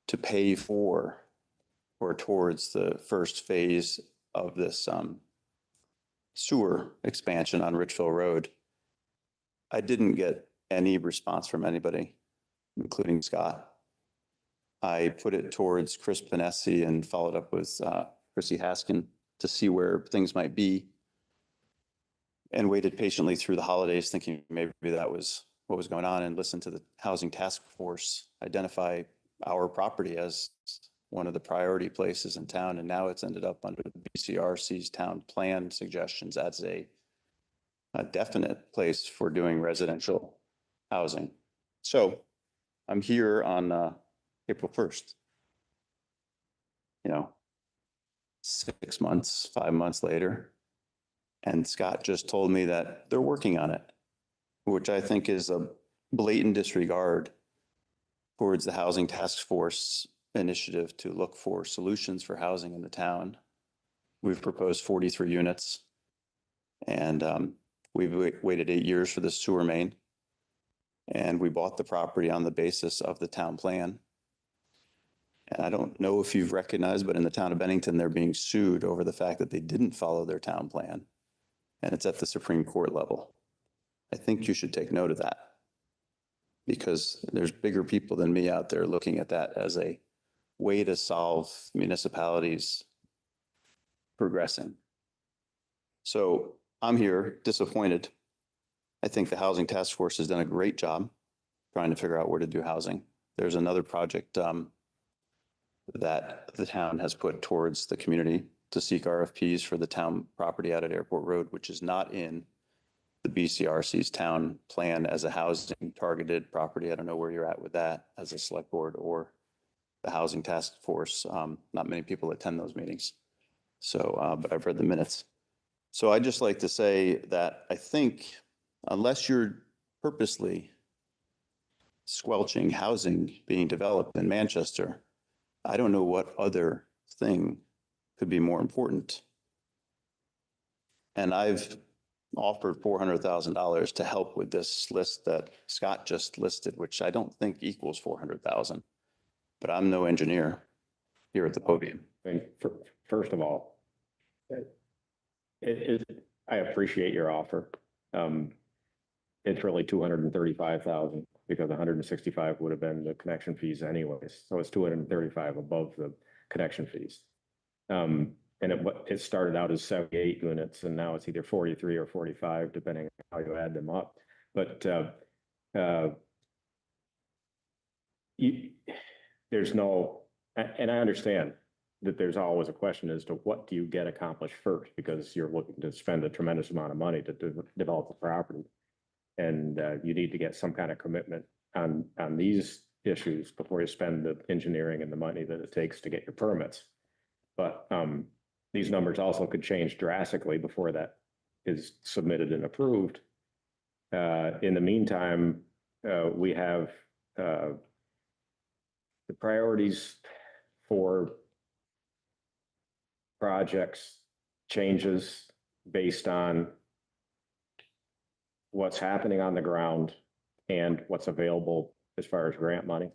to pay for or towards the first phase of this sewer expansion on Richville Road. I didn't get any response from anybody, including Scott. I put it towards Chris Panessi and followed up with Chrissy Haskin to see where things might be, and waited patiently through the holidays thinking maybe that was what was going on, and listened to the Housing Task Force identify our property as one of the priority places in town. And now it's ended up under the BCRC's town plan suggestions as a definite place for doing residential housing. So I'm here on April 1st, 6 months, 5 months later. And Scott just told me that they're working on it, which I think is a blatant disregard towards the Housing Task Force initiative to look for solutions for housing in the town. We've proposed 43 units, and we've waited 8 years for the sewer main. And we bought the property on the basis of the town plan. And I don't know if you've recognized, but in the town of Bennington, they're being sued over the fact that they didn't follow their town plan. And it's at the Supreme Court level. I think you should take note of that, because there's bigger people than me out there looking at that as a way to solve municipalities progressing. So I'm here disappointed. I think the Housing Task Force has done a great job trying to figure out where to do housing. There's another project that the town has put towards the community to seek RFPs for the town property out at Airport Road, which is not in the BCRC's town plan as a housing targeted property. I don't know where you're at with that as a select board or the Housing Task Force. Not many people attend those meetings. So, but I've read the minutes. So I'd just like to say that I think unless you're purposely squelching housing being developed in Manchester, I don't know what other thing could be more important. And I've offered $400,000 to help with this list that Scott just listed, which I don't think equals 400,000, but I'm no engineer here at the podium. I mean, first of all, I appreciate your offer. It's really 235,000 because 165 would have been the connection fees anyways. So it's 235 above the connection fees. And it started out as 78 units and now it's either 43 or 45, depending on how you add them up. But there's no, and I understand that there's always a question as to what do you get accomplished first, because you're looking to spend a tremendous amount of money to develop the property. And you need to get some kind of commitment on these issues before you spend the engineering and the money that it takes to get your permits. But these numbers also could change drastically before that is submitted and approved. In the meantime, we have the priorities for projects changes based on what's happening on the ground and what's available as far as grant money.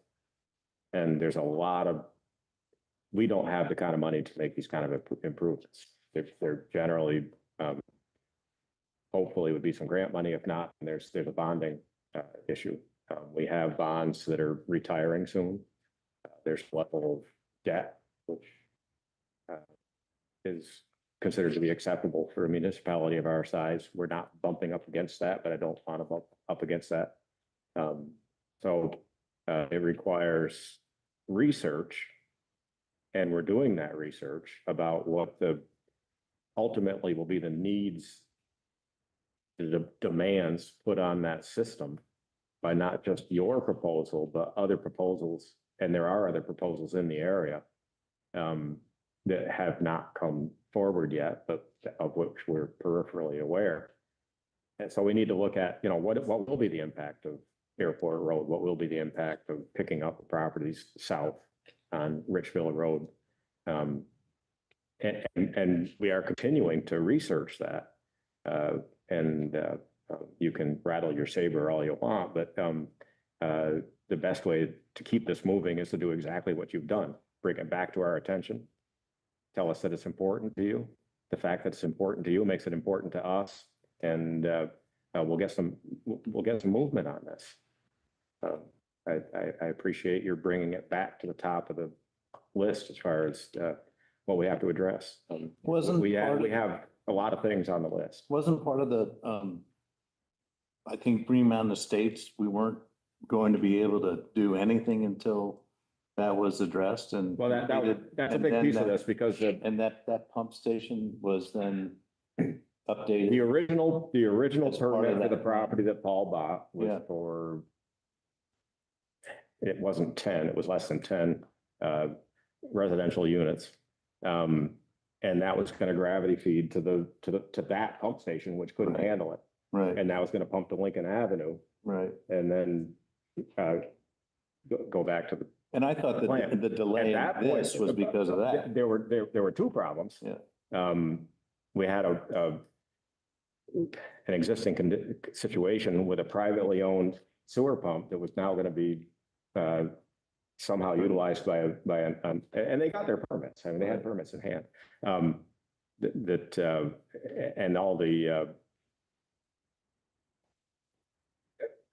And there's a lot of, we don't have the kind of money to make these kind of improvements. They're generally, hopefully would be some grant money. If not, there's a bonding issue. We have bonds that are retiring soon. There's a level of debt, which is considered to be acceptable for a municipality of our size. We're not bumping up against that, but I don't want to bump up against that. So it requires research, and we're doing that research about what the ultimately will be the needs, the demands put on that system by not just your proposal, but other proposals. And there are other proposals in the area that have not come forward yet, but of which we're peripherally aware. And so we need to look at, what will be the impact of Airport Road? What will be the impact of picking up the properties south on Richfield Road? And we are continuing to research that. You can rattle your saber all you want, but the best way to keep this moving is to do exactly what you've done. Bring it back to our attention. Tell us that it's important to you. The fact that it's important to you makes it important to us, and we'll get some movement on this. I appreciate your bringing it back to the top of the list as far as what we have to address. We have a lot of things on the list. Wasn't part of the, I think Green Mountain Estates, we weren't going to be able to do anything until that was addressed and. Well, that's a big piece of this because And that pump station was then updated. the original As part of permit for the that. property that Paul bought was Yeah. for, it wasn't 10, it was less than 10 residential units. And that was going to gravity feed to that pump station, which couldn't Right. handle it. Right, And that was going to pump to Lincoln Avenue right. and then go back to the. And I thought Plan. that the delay At that in point, this was because of that. There were two problems. Yeah. We had an existing situation with a privately owned sewer pump that was now going to be somehow utilized by and they got their permits. I mean, they had permits in hand. And all the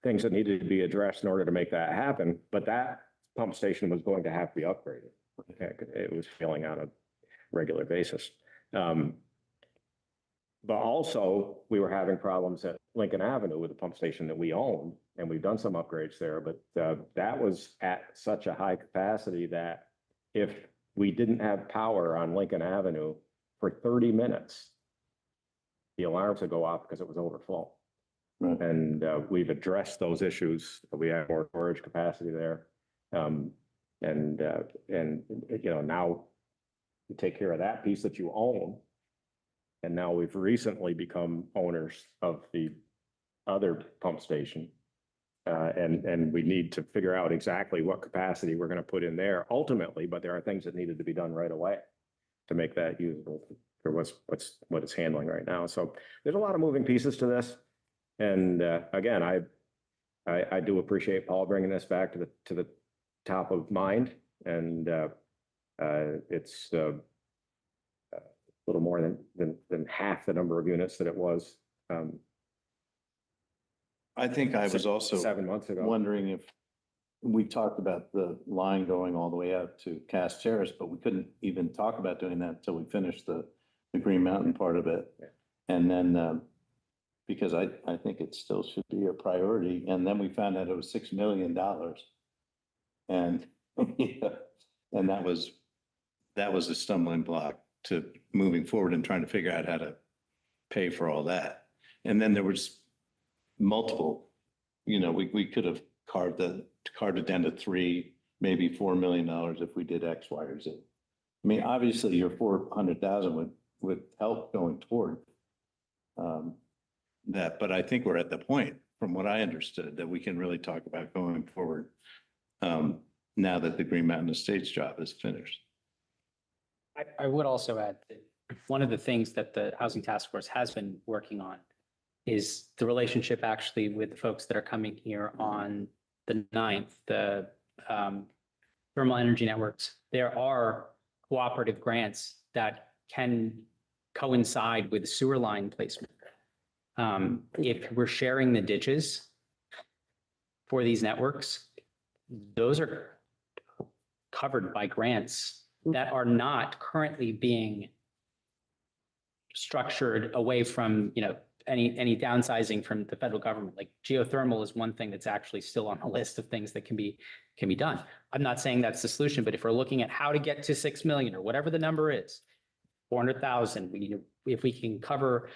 things that needed to be addressed in order to make that happen, but that pump station was going to have to be upgraded. It was failing on a regular basis. But also, we were having problems at Lincoln Avenue with the pump station that we own, and we've done some upgrades there, but that was at such a high capacity that if we didn't have power on Lincoln Avenue for 30 minutes, the alarms would go off because it was overflow. Right. And we've addressed those issues. We have more storage capacity there. Now you take care of that piece that you own. And now we've recently become owners of the other pump station. And we need to figure out exactly what capacity we're going to put in there ultimately, but there are things that needed to be done right away to make that usable for what it's handling right now. So there's a lot of moving pieces to this. And again, I do appreciate Paul bringing this back to the top of mind. And it's a little more than half the number of units that it was. I think I was also 7 months ago. wondering if we talked about the line going all the way out to Cass Terrace, but we couldn't even talk about doing that until we finished the Green Mountain part of it. Yeah. And then, because I think it still should be a priority. And then we found out it was $6 million. And, and that was a stumbling block to moving forward and trying to figure out how to pay for all that. And then there was multiple, we could have carved it down to 3, maybe $4 million if we did X, Y, or Z. I mean, obviously your 400,000 would help going toward that, but I think we're at the point, from what I understood, that we can really talk about going forward now that the Green Mountain Estates job is finished. I would also add that one of the things that the Housing Task Force has been working on is the relationship actually with the folks that are coming here on the 9th, the thermal energy networks. There are cooperative grants that can coincide with sewer line placement. If we're sharing the ditches for these networks, those are covered by grants that are not currently being structured away from, any downsizing from the federal government. Like geothermal is one thing that's actually still on the list of things that can be done. I'm not saying that's the solution, but if we're looking at how to get to 6 million or whatever the number is, 400,000, we need to, if we can cover,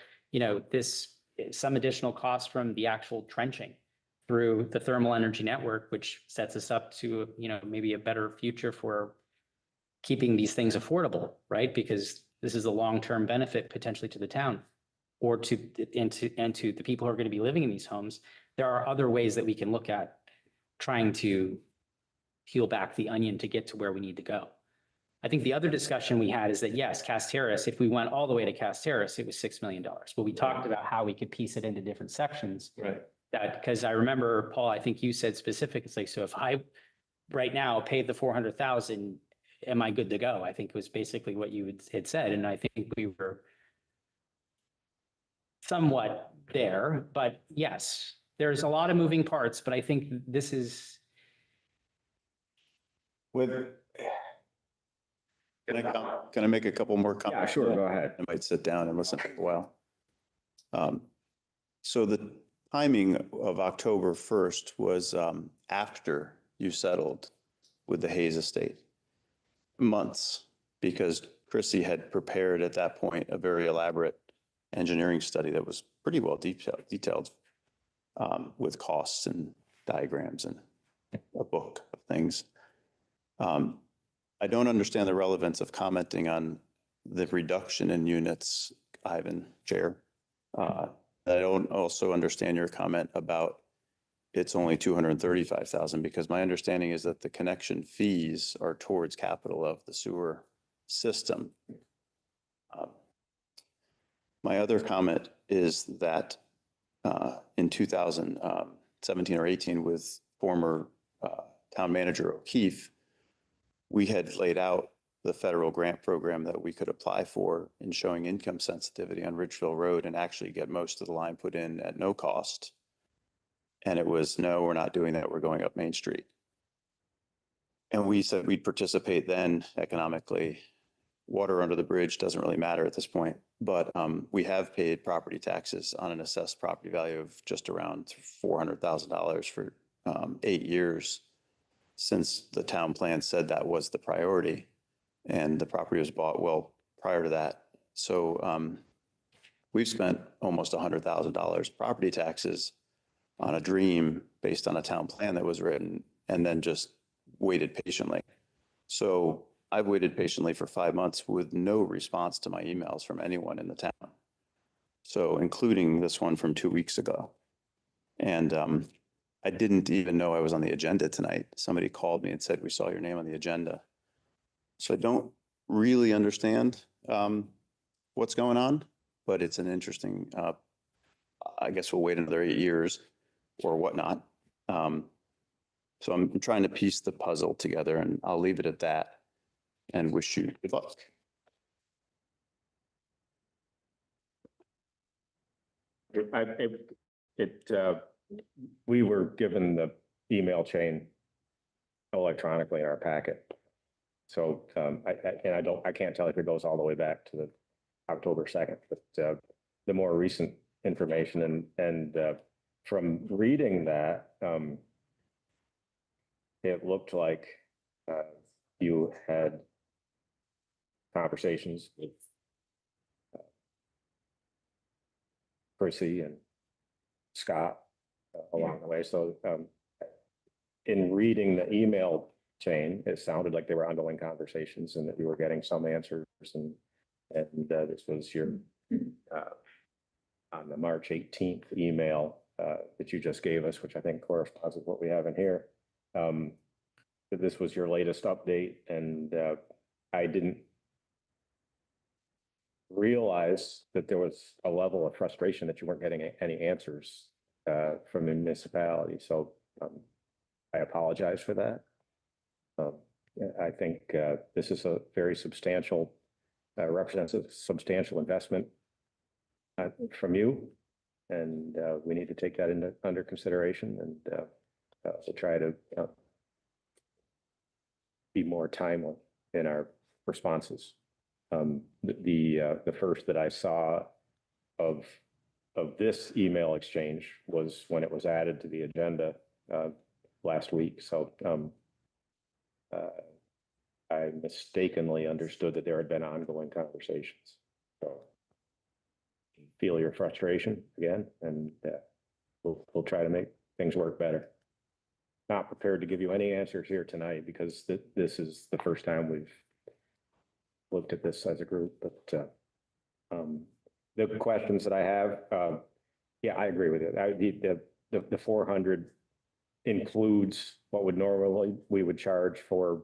some additional costs from the actual trenching through the thermal energy network, which sets us up to, maybe a better future for keeping these things affordable, right? Because this is a long-term benefit potentially to the town or to the people who are going to be living in these homes. There are other ways that we can look at trying to peel back the onion to get to where we need to go. I think the other discussion we had is that, yes, Cass Terrace, if we went all the way to Cass Terrace, it was $6 million. But we talked about how we could piece it into different sections. Right. That, because I remember, Paul, I think you said specifically, so if I right now paid the 400,000, am I good to go? I think it was basically what you had said. And I think we were somewhat there, but yes, there's a lot of moving parts, but I think this is. Can I make a couple more comments? Yeah, sure, go ahead. I might sit down and listen for a while. So the timing of October 1st was after you settled with the Hayes estate. Months, because Chrissy had prepared at that point a very elaborate engineering study that was pretty well detailed with costs and diagrams and a book of things. I don't understand the relevance of commenting on the reduction in units, Ivan, Chair. I don't also understand your comment about it's only 235,000, because my understanding is that the connection fees are towards capital of the sewer system. My other comment is that in 2017 or 18 with former town manager O'Keefe, we had laid out the federal grant program that we could apply for in showing income sensitivity on Ridgeville Road and actually get most of the line put in at no cost. And it was, no, we're not doing that. We're going up Main Street. And we said we'd participate then economically. Water under the bridge doesn't really matter at this point, but we have paid property taxes on an assessed property value of just around $400,000 for 8 years since the town plan said that was the priority. And the property was bought well prior to that. So we've spent almost $100,000 property taxes on a dream based on a town plan that was written and then just waited patiently. So I've waited patiently for 5 months with no response to my emails from anyone in the town. So including this one from 2 weeks ago. And I didn't even know I was on the agenda tonight. Somebody called me and said, we saw your name on the agenda. So I don't really understand what's going on, but it's an interesting, I guess we'll wait another 8 years or whatnot. So I'm trying to piece the puzzle together, and I'll leave it at that and wish you good luck. We were given the email chain electronically in our packet. So I can't tell if it goes all the way back to the October 2nd, but the more recent information and from reading that, it looked like you had conversations with Chrissy and Scott along the way. So in reading the email chain, it sounded like there were ongoing conversations and that you were getting some answers, and this was your on the March 18th email that you just gave us, which I think corresponds with what we have in here. That this was your latest update, and I didn't realize that there was a level of frustration that you weren't getting any answers from the municipality. So I apologize for that. Yeah, I think this is a very substantial, represents a substantial investment from you. And we need to take that under consideration and to try to be more timely in our responses. The first that I saw of this email exchange was when it was added to the agenda last week. So I mistakenly understood that there had been ongoing conversations. So feel your frustration again, and we'll try to make things work better. Not prepared to give you any answers here tonight because this is the first time we've looked at this as a group, but the questions that I have, yeah, I agree with it. The 400 includes what would normally we would charge for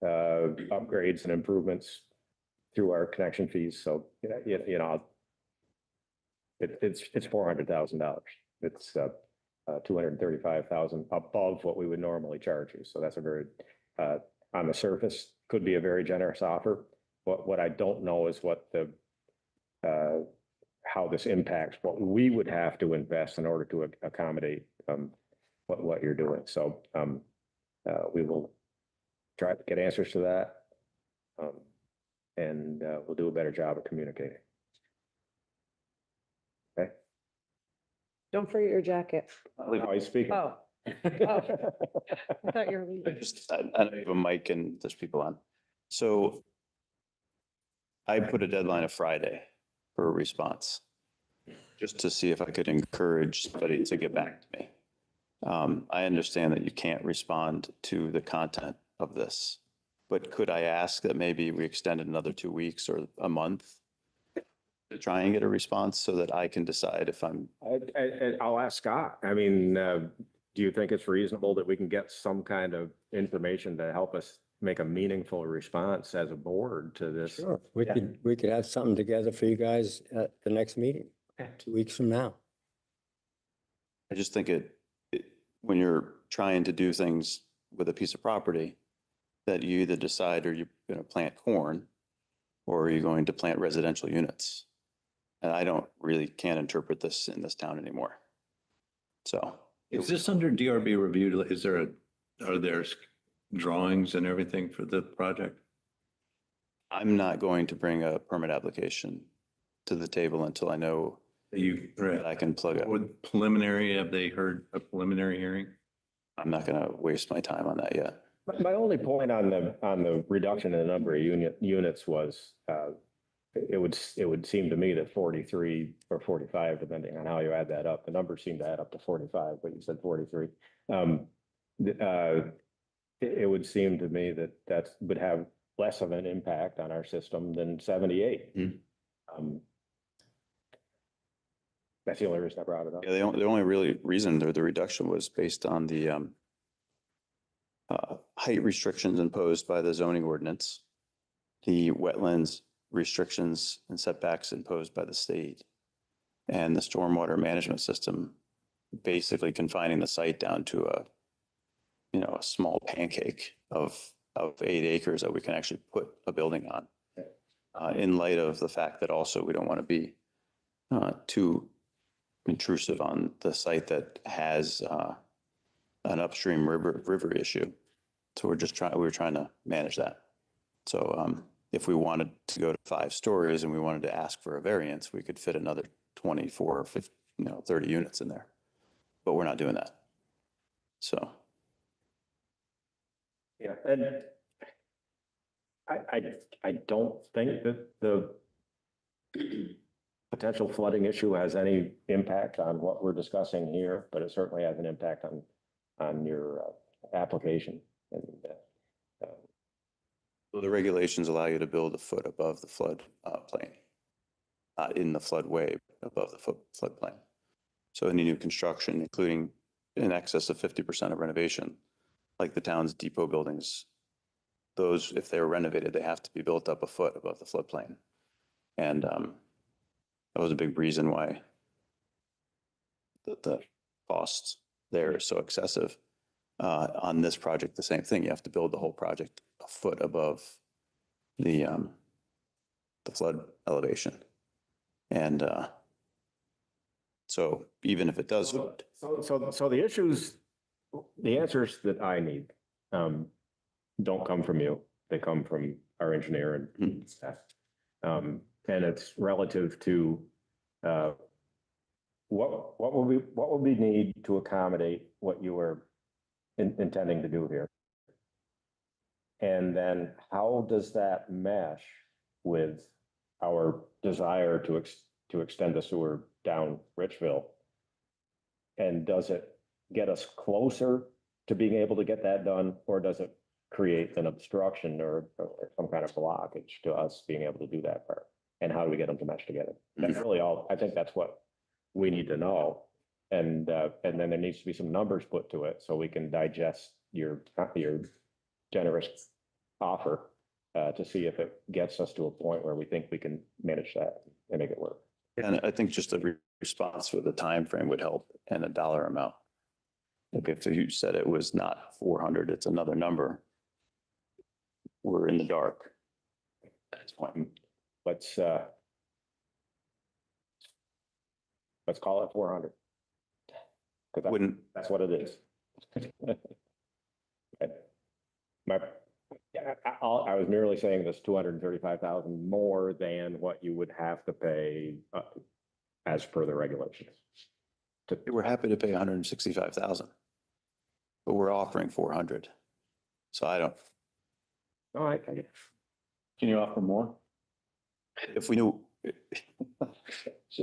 upgrades and improvements through our connection fees. So, you know, it's $400,000. It's 235,000 above what we would normally charge you. So that's a very, on the surface, could be a very generous offer. What I don't know is what the, how this impacts what we would have to invest in order to accommodate what you're doing. So we will try to get answers to that. And we'll do a better job of communicating. Okay. Don't forget your jacket. Oh, he's speaking. Oh. Oh. I thought you were leaving. I don't have a mic and there's people on. So I put a deadline of Friday for a response, just to see if I could encourage somebody to get back to me. I understand that you can't respond to the content of this, but could I ask that maybe we extend it another 2 weeks or a month to try and get a response so that I can decide if I'm. I'll ask Scott. I mean, do you think it's reasonable that we can get some kind of information to help us make a meaningful response as a board to this? Sure, we could have something together for you guys at the next meeting, 2 weeks from now. I just think when you're trying to do things with a piece of property, that you either decide are you going to plant corn or are you going to plant residential units? And I can't interpret this in this town anymore. So. Is this under DRB review? Are there drawings and everything for the project? I'm not going to bring a permit application to the table until I know that I can plug it. With preliminary, have they heard a preliminary hearing? I'm not going to waste my time on that yet. My only point on the reduction in the number of units was, it would seem to me that 43 or 45, depending on how you add that up, the numbers seem to add up to 45, but you said 43. It would seem to me that would have less of an impact on our system than 78. That's the only reason I brought it up. Yeah, the only really reason the reduction was based on the height restrictions imposed by the zoning ordinance, the wetlands restrictions and setbacks imposed by the state, and the stormwater management system, basically confining the site down to a small pancake of 8 acres that we can actually put a building on, in light of the fact that also we don't want to be too intrusive on the site that has an upstream river issue. So we're trying to manage that. So if we wanted to go to 5 stories and we wanted to ask for a variance, we could fit another 24 or 50, 30 units in there, but we're not doing that. So. Yeah, and I don't think that the potential flooding issue has any impact on what we're discussing here, but it certainly has an impact on your application. And the regulations allow you to build a foot above the flood plain, in the floodway above the floodplain. So any new construction, including in excess of 50% of renovation, like the town's depot buildings, those, if they're renovated, they have to be built up a foot above the floodplain. And that was a big reason why the cost there is so excessive. On this project, the same thing. You have to build the whole project a foot above the flood elevation. And so even if it does, So the issues, the answers that I need, don't come from you. They come from our engineer and staff. And it's relative to, what will we need to accommodate what you were intending to do here? And then how does that mesh with our desire to extend the sewer down Richville? And does it get us closer to being able to get that done, or does it create an obstruction or some kind of blockage to us being able to do that part? And how do we get them to mesh together? That's really all, I think that's what we need to know. And then there needs to be some numbers put to it so we can digest your generous offer to see if it gets us to a point where we think we can manage that and make it work. and I think just a response with a time frame would help and a dollar amount. Like if you said it was not 400, it's another number. We're in the dark. At this point. Let's call it 400. Because Wouldn't, that's what it is. I was merely saying this 235,000 more than what you would have to pay as per the regulations. we're happy to pay 165,000. But we're offering 400. So I don't, All right. Can you offer more? if we knew,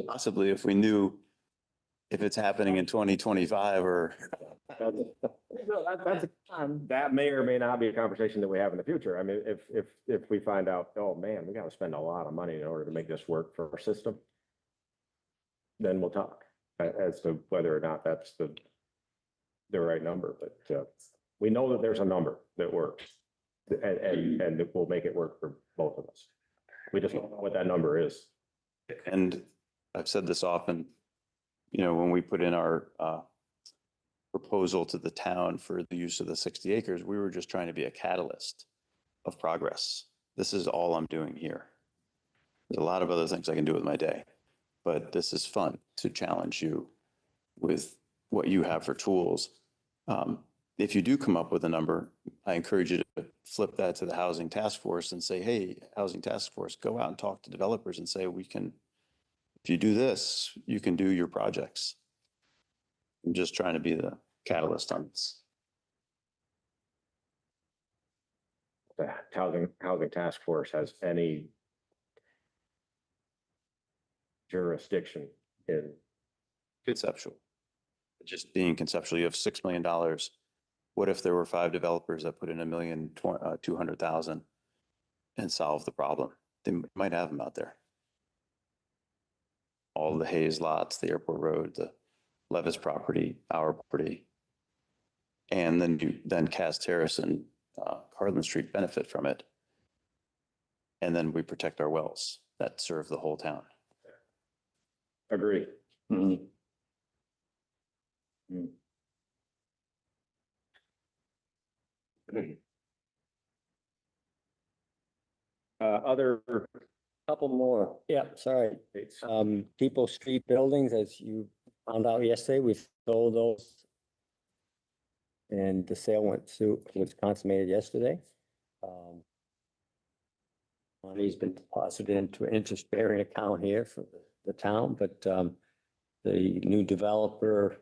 possibly if we knew if it's happening in 2025 or, That may or may not be a conversation that we have in the future. I mean, if we find out, oh man, we gotta spend a lot of money in order to make this work for our system, then we'll talk as to whether or not that's the right number, but we know that there's a number that works. And it will make it work for both of us. We just don't know what that number is. and I've said this often, you know, when we put in our proposal to the town for the use of the 60 acres, we were just trying to be a catalyst of progress. This is all I'm doing here. There's a lot of other things I can do with my day, but this is fun to challenge you with what you have for tools. If you do come up with a number, I encourage you to flip that to the housing task force and say, hey, housing task force, go out and talk to developers and say, we can, if you do this, you can do your projects. I'm just trying to be the catalyst on this. The housing task force has any jurisdiction in, Conceptual. Just being conceptual, you have $6 million. What if there were 5 developers that put in $1,200,000 and solve the problem? They might have them out there. All the Hayes lots, the airport road, the Levis property, our property. And then Cass Terrace and Carlin Street benefit from it. And then we protect our wells that serve the whole town. agree. Mhm. Other, Couple more. Yeah, sorry. Depot Street buildings, as you found out yesterday, we sold those. And the sale was consummated yesterday. Money's been deposited into an interest-bearing account here for the town, but the new developer,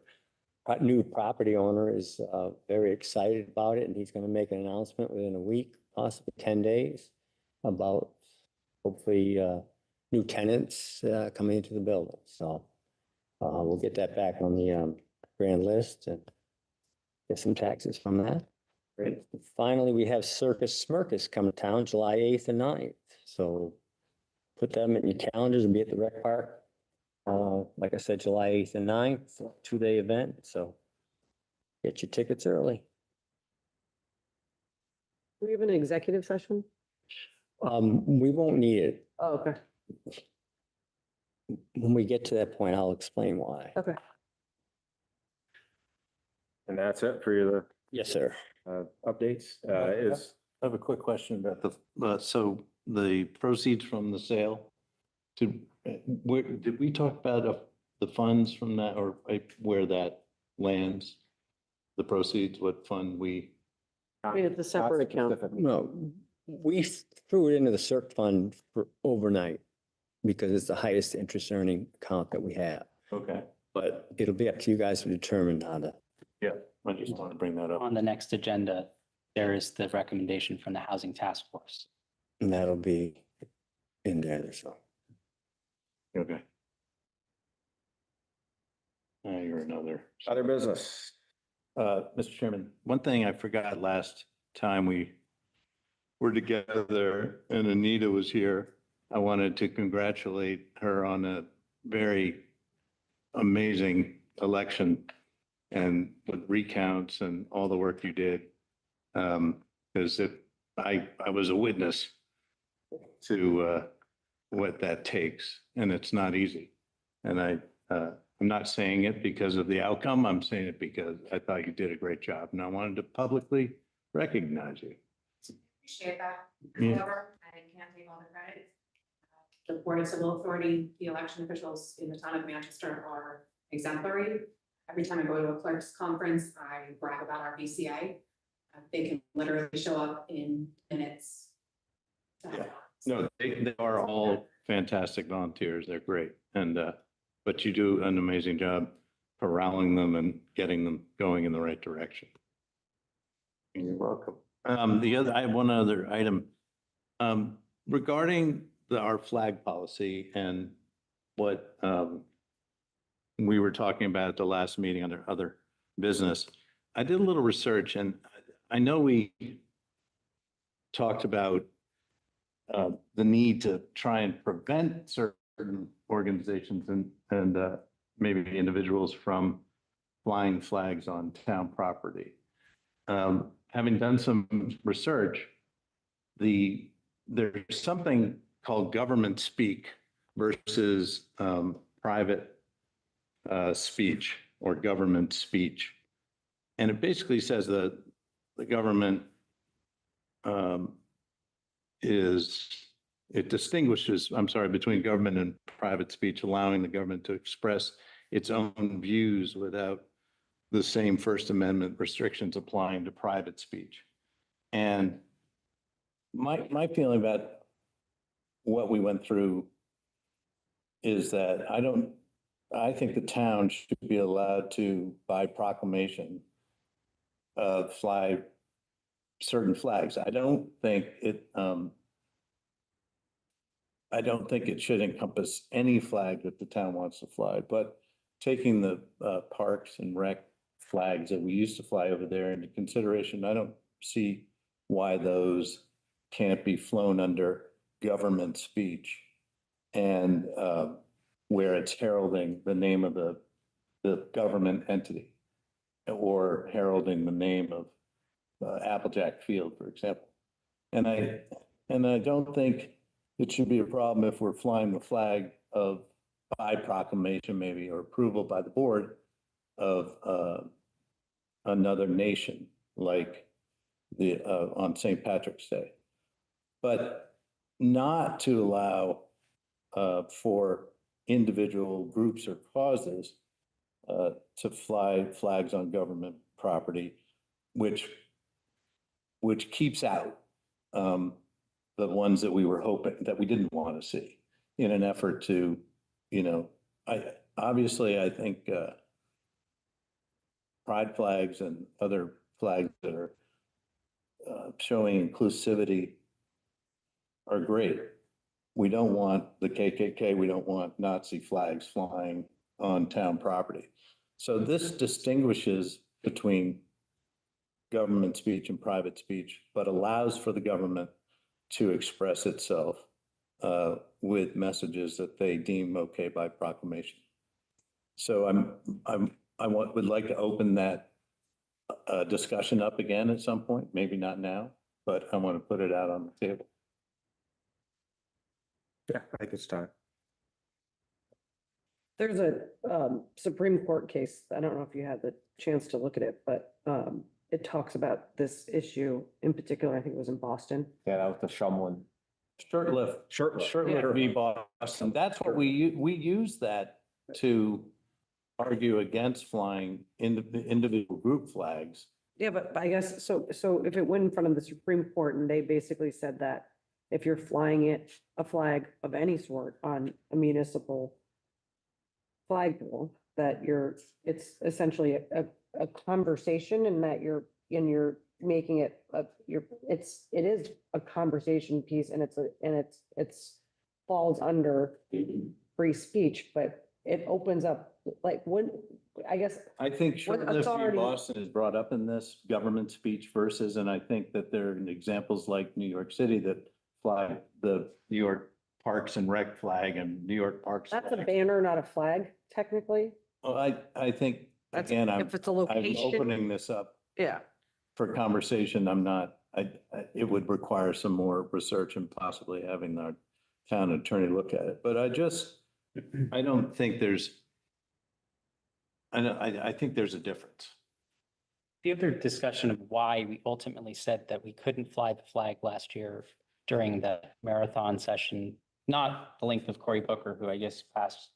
new property owner is very excited about it, and he's gonna make an announcement within a week, possibly 10 days, about hopefully new tenants coming into the building. So we'll get that back on the grand list and get some taxes from that. Great. Finally, we have Circus Smirkus coming to town July 8th and 9th. So put them in your calendars and be at the rec park. Like I said, July 8th and 9th, 2-day event. So get your tickets early. Do we have an executive session? We won't need it. Oh, okay. When we get to that point, I'll explain why. Okay. And that's it for your Yes, sir. updates. Is I have a quick question about so the proceeds from the sale. Did we talk about the funds from that or where that lands? The proceeds, what fund we? We have the separate account. No, we threw it into the CERC fund for overnight because it's the highest interest earning account that we have. Okay, But it'll be up to you guys to determine how to. yeah, I just want to bring that up. On the next agenda, there is the recommendation from the Housing Task Force. And that'll be in there, so. Okay. You're another. other business? Mr. Chairman, one thing I forgot last time we were together and Anita was here, I wanted to congratulate her on a very amazing election and with recounts and all the work you did. Because I was a witness to what that takes, and it's not easy. And I'm not saying it because of the outcome. I'm saying it because I thought you did a great job, and I wanted to publicly recognize you. Appreciate that. Yeah. However, I can't take all the credit. The Board of Civil Authority, the election officials in the town of Manchester are exemplary. Every time I go to a clerk's conference, I brag about our BCA. They can literally show up in minutes. Yeah. No, they are all fantastic volunteers. They're great. And, but you do an amazing job corralling them and getting them going in the right direction. You're welcome. I have one other item. Regarding our flag policy and what, we were talking about at the last meeting under other business. I did a little research and I know we talked about the need to try and prevent certain organizations and maybe individuals from flying flags on town property. Having done some research, there's something called government speak versus private speech or government speech. And it basically says that the government it distinguishes, between government and private speech, allowing the government to express its own views without the same First Amendment restrictions applying to private speech. And my feeling about what we went through is that I think the town should be allowed to, by proclamation, fly certain flags. I don't think it should encompass any flag that the town wants to fly, but taking the parks and rec flags that we used to fly over there into consideration, I don't see why those can't be flown under government speech and where it's heralding the name of the government entity or heralding the name of Applejack Field, for example. And I don't think it should be a problem if we're flying the flag of, by proclamation maybe, or approval by the board of another nation, like on St. Patrick's Day. But not to allow for individual groups or causes to fly flags on government property, which keeps out the ones that we were hoping, that we didn't want to see, in an effort to, I think pride flags and other flags that are showing inclusivity are great. We don't want the KKK, we don't want Nazi flags flying on town property. So this distinguishes between government speech and private speech, but allows for the government to express itself with messages that they deem okay by proclamation. So would like to open that discussion up again at some point, maybe not now, but I want to put it out on the table. Yeah, I think it's time. There's a Supreme Court case, I don't know if you had the chance to look at it, but it talks about this issue in particular, I think it was in Boston. Yeah, that was the Shumlin. Short-lived, short-lived v. Boston. That's what we use that to argue against flying individual group flags. Yeah, but I guess, so if it went in front of the Supreme Court and they basically said that if you're flying a flag of any sort on a municipal flagpole, that it's essentially a conversation and that you're making it, it is a conversation piece and it's falls under free speech, but it opens up, like, when, I guess, I think short-lived v. authority- Boston is brought up in this government speech versus, and I think that there are examples like New York City that fly the New York Parks and Rec flag and New York Parks. that's a flag. banner, not a flag, technically. Well, I think, That's again, I'm if it's a I'm location. opening this up Yeah. for conversation. I'm not, it would require some more research and possibly having our town attorney look at it. But I don't think I think there's a difference. The other discussion of why we ultimately said that we couldn't fly the flag last year during the marathon session, not the length of Cory Booker, who I guess passed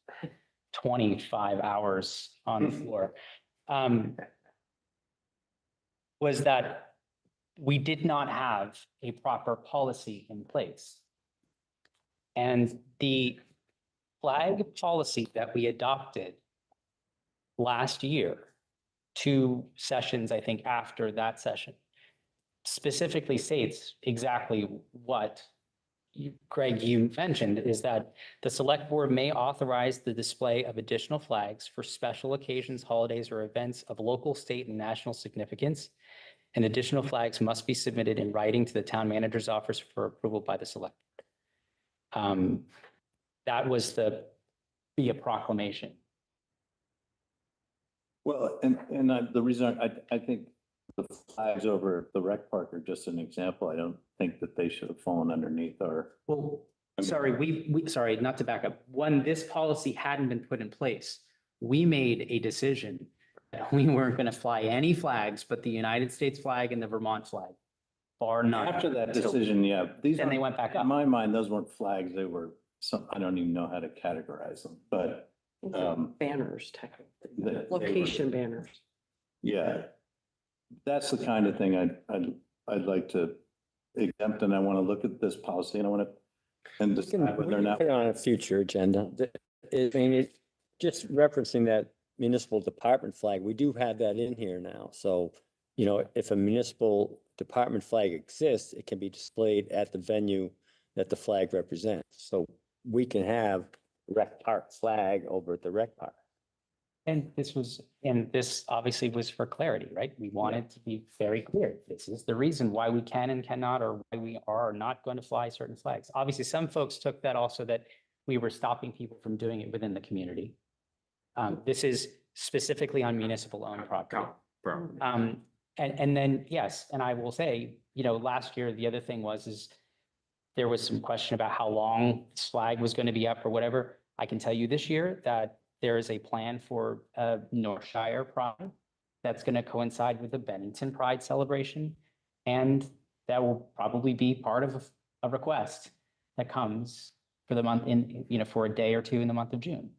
25 hours on the floor, was that we did not have a proper policy in place. And the flag policy that we adopted last year, 2 sessions, I think, after that session, specifically states exactly what Greg, you mentioned, is that the select board may authorize the display of additional flags for special occasions, holidays, or events of local, state, and national significance. And additional flags must be submitted in writing to the town manager's office for approval by the select board. That was be a proclamation. Well, and the reason I think the flags over the rec park are just an example. I don't think that they should have fallen underneath our. Well, sorry, sorry, not to back up. When this policy hadn't been put in place, we made a decision that we weren't going to fly any flags but the United States flag and the Vermont flag, bar none. After that decision, yeah, these. Then they aren't- went back In up. my mind, those weren't flags. They were I don't even know how to categorize them, but Banners, technically, they were- location banners. Yeah. That's the kind of thing I'd like to exempt, and I want to look at this policy and I want to, and We can decide whether or not. put it on a future agenda. Just referencing that municipal department flag, we do have that in here now. So, if a municipal department flag exists, it can be displayed at the venue that the flag represents. So we can have rec park flag over at the rec park. And this obviously was for clarity, right? We wanted to be very clear. This is the reason why we can and cannot, or why we are not going to fly certain flags. Obviously, some folks took that also that we were stopping people from doing it within the community. This is specifically on municipal owned property. And then, yes, and I will say, last year, the other thing is there was some question about how long this flag was going to be up or whatever. I can tell you this year that there is a plan for a Northshire Pride that's going to coincide with the Bennington Pride celebration. And that will probably be part of a request that comes for the month for a day or two in the month of June.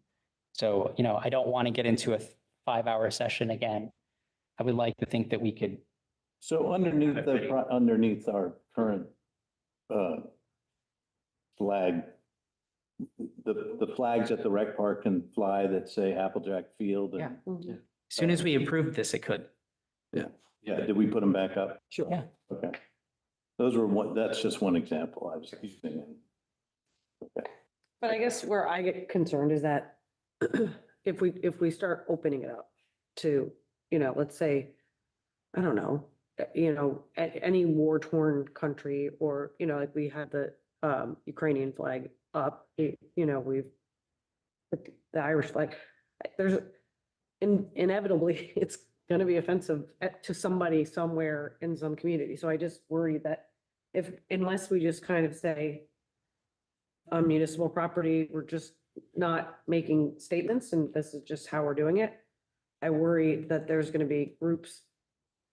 So, I don't want to get into a 5-hour session again. I would like to think that we could. So underneath our current flag, the flags at the rec park can fly that say Applejack Field and. As soon as we approved this, it could. Yeah, did we put them back up? Sure. Yeah. Okay. That's just one example I was using. Okay. But I guess where I get concerned is that if we start opening it up to, let's say, I don't know, any war-torn country, or, like we had the Ukrainian flag up, we've put the Irish flag. Inevitably, it's gonna be offensive to somebody somewhere in some community. So I just worry that unless we just kind of say, on municipal property, we're just not making statements and this is just how we're doing it. I worry that there's gonna be groups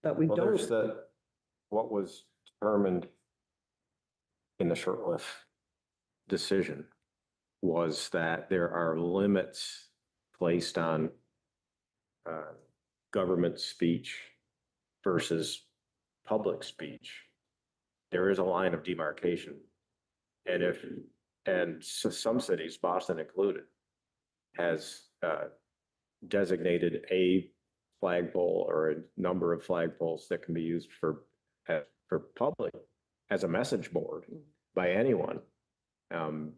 that we Well, there's don't. what was determined in the Shurtleff decision was that there are limits placed on government speech versus public speech. There is a line of demarcation. And some cities, Boston included, has designated a flagpole or a number of flagpoles that can be used for public as a message board by anyone. And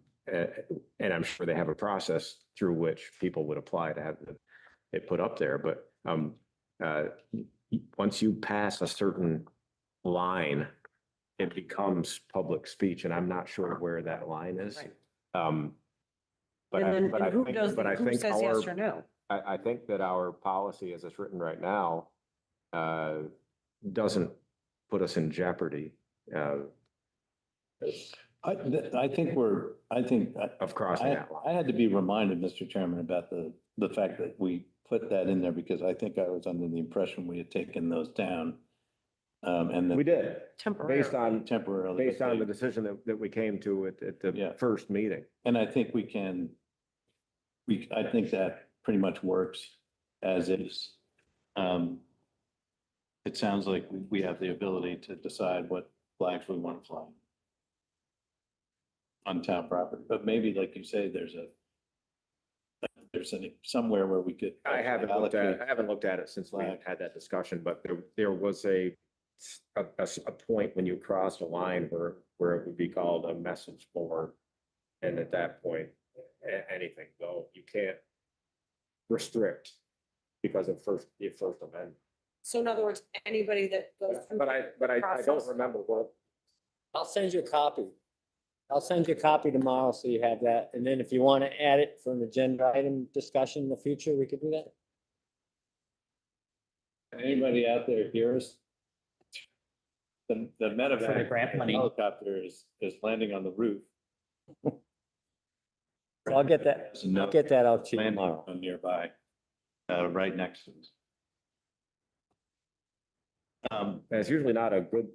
I'm sure they have a process through which people would apply to have it put up there, but once you pass a certain line, it becomes public speech, and I'm not sure where that line is. Right. But And then, but I and who think, does, but I who think says yes or no? I think that our policy as it's written right now, doesn't put us in jeopardy, I think of crossing that I line. had to be reminded, Mr. Chairman, about the fact that we put that in there because I think I was under the impression we had taken those down. And We that did, Temporarily. temporarily. based on the decision that we came to at Yeah. the first meeting. And I think I think that pretty much works as is. It sounds like we have the ability to decide what flags we want to fly on town property, but maybe like you say, there's somewhere where we could. I haven't looked at it since we Flag. had that discussion, but there was a point when you crossed a line where it would be called a message board. And at that point, anything go, you can't restrict because of the First Amendment. So in other words, anybody that goes through. But I don't process. remember what, I'll send you a copy. I'll send you a copy tomorrow so you have that. And then if you want to add it for an agenda item discussion in the future, we could do that. Anybody out there hear us? The For the medevac grant money. helicopter is landing on the roof. So I'll get that, There's another I'll get that out to you landing tomorrow. on nearby, right next to us. it's usually not a good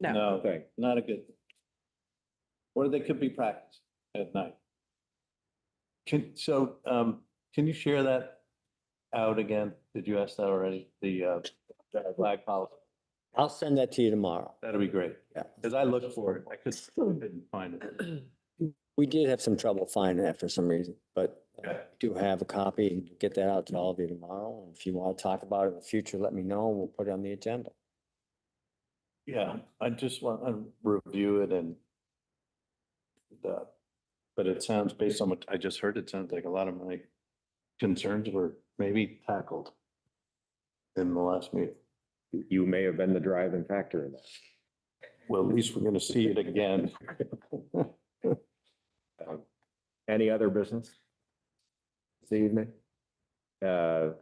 No, thing. not a good. Or they could be practiced at night. Can you share that out again? Did you ask that already? The flag policy? I'll send that to you tomorrow. That'd be great. Yeah. Because I looked for it. I couldn't find it. We did have some trouble finding that for some reason, but I Okay. do have a copy and get that out to all of you tomorrow. And if you want to talk about it in the future, let me know and we'll put it on the agenda. Yeah, I just want to review it and but it sounds, based on what I just heard, it sounds like a lot of my concerns were maybe tackled in the last meeting. You may have been the driving factor in that. Well, at least we're going to see it again. Any other business this evening? No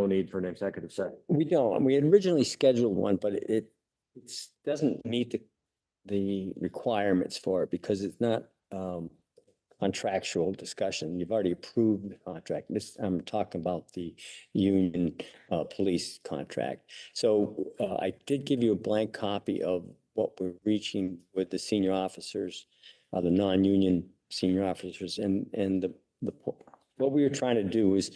need for an executive session. We don't, we had originally scheduled one, but it doesn't meet the requirements for it because it's not contractual discussion. You've already approved the contract. I'm talking about the union police contract. So I did give you a blank copy of what we're reaching with the senior officers, the non-union senior officers, and what we were trying to do is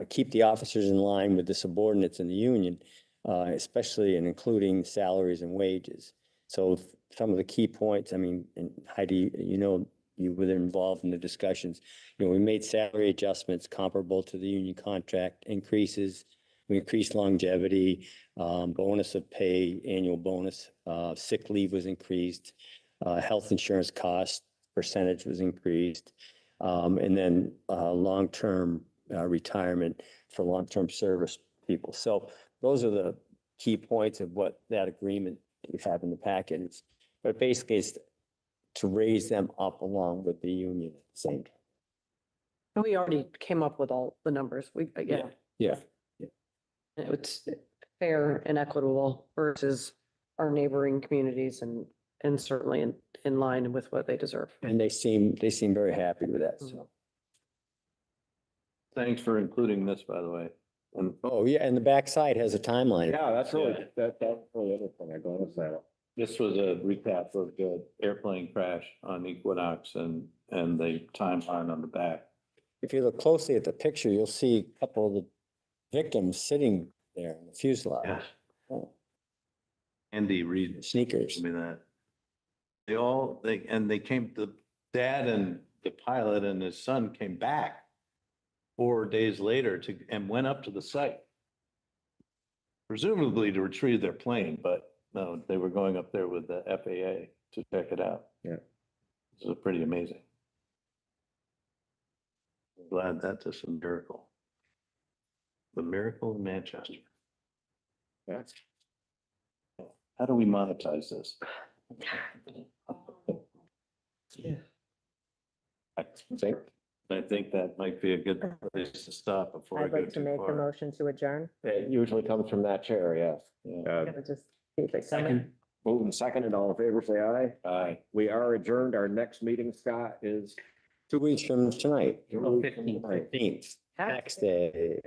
keep the officers in line with the subordinates in the union, especially and including salaries and wages. So some of the key points, I mean, and Heidi, you were involved in the discussions. We made salary adjustments comparable to the union contract increases. We increased longevity, bonus of pay, annual bonus, sick leave was increased, health insurance cost percentage was increased, and then long-term retirement for long-term service people. So those are the key points of what that agreement we have in the package. But basically it's to raise them up along with the union at the same time. We already came up with all the numbers. Yeah. It's fair and equitable versus our neighboring communities and and certainly in line with what they deserve. And they seem very happy with that, so. Thanks for including this, by the way. And Oh, yeah, and the backside has a timeline. Yeah, that's really, that's really the other thing I glanced at. this was a recap of the airplane crash on Equinox and the timeline on the back. If you look closely at the picture, you'll see a couple of the victims sitting there in the fuselage. Oh, Andy Reid. Sneakers. Told me that. They came, the dad and the pilot and his son came back 4 days later and went up to the site. Presumably to retrieve their plane, but no, they were going up there with the FAA to check it out. Yeah. This is pretty amazing. Glad that's just a miracle. The miracle in Manchester. That's How do we monetize this? I think that might be a good place to stop before I I'd go like to too make a far. motion to adjourn. It usually comes from that chair, yes. Yeah. Gonna just keep it coming. Moving and seconded, all in favor, say aye. Aye. We are adjourned. Our next meeting, Scott, is 2 weeks from tonight. 2 weeks from 15th. tonight. 15th, tax day.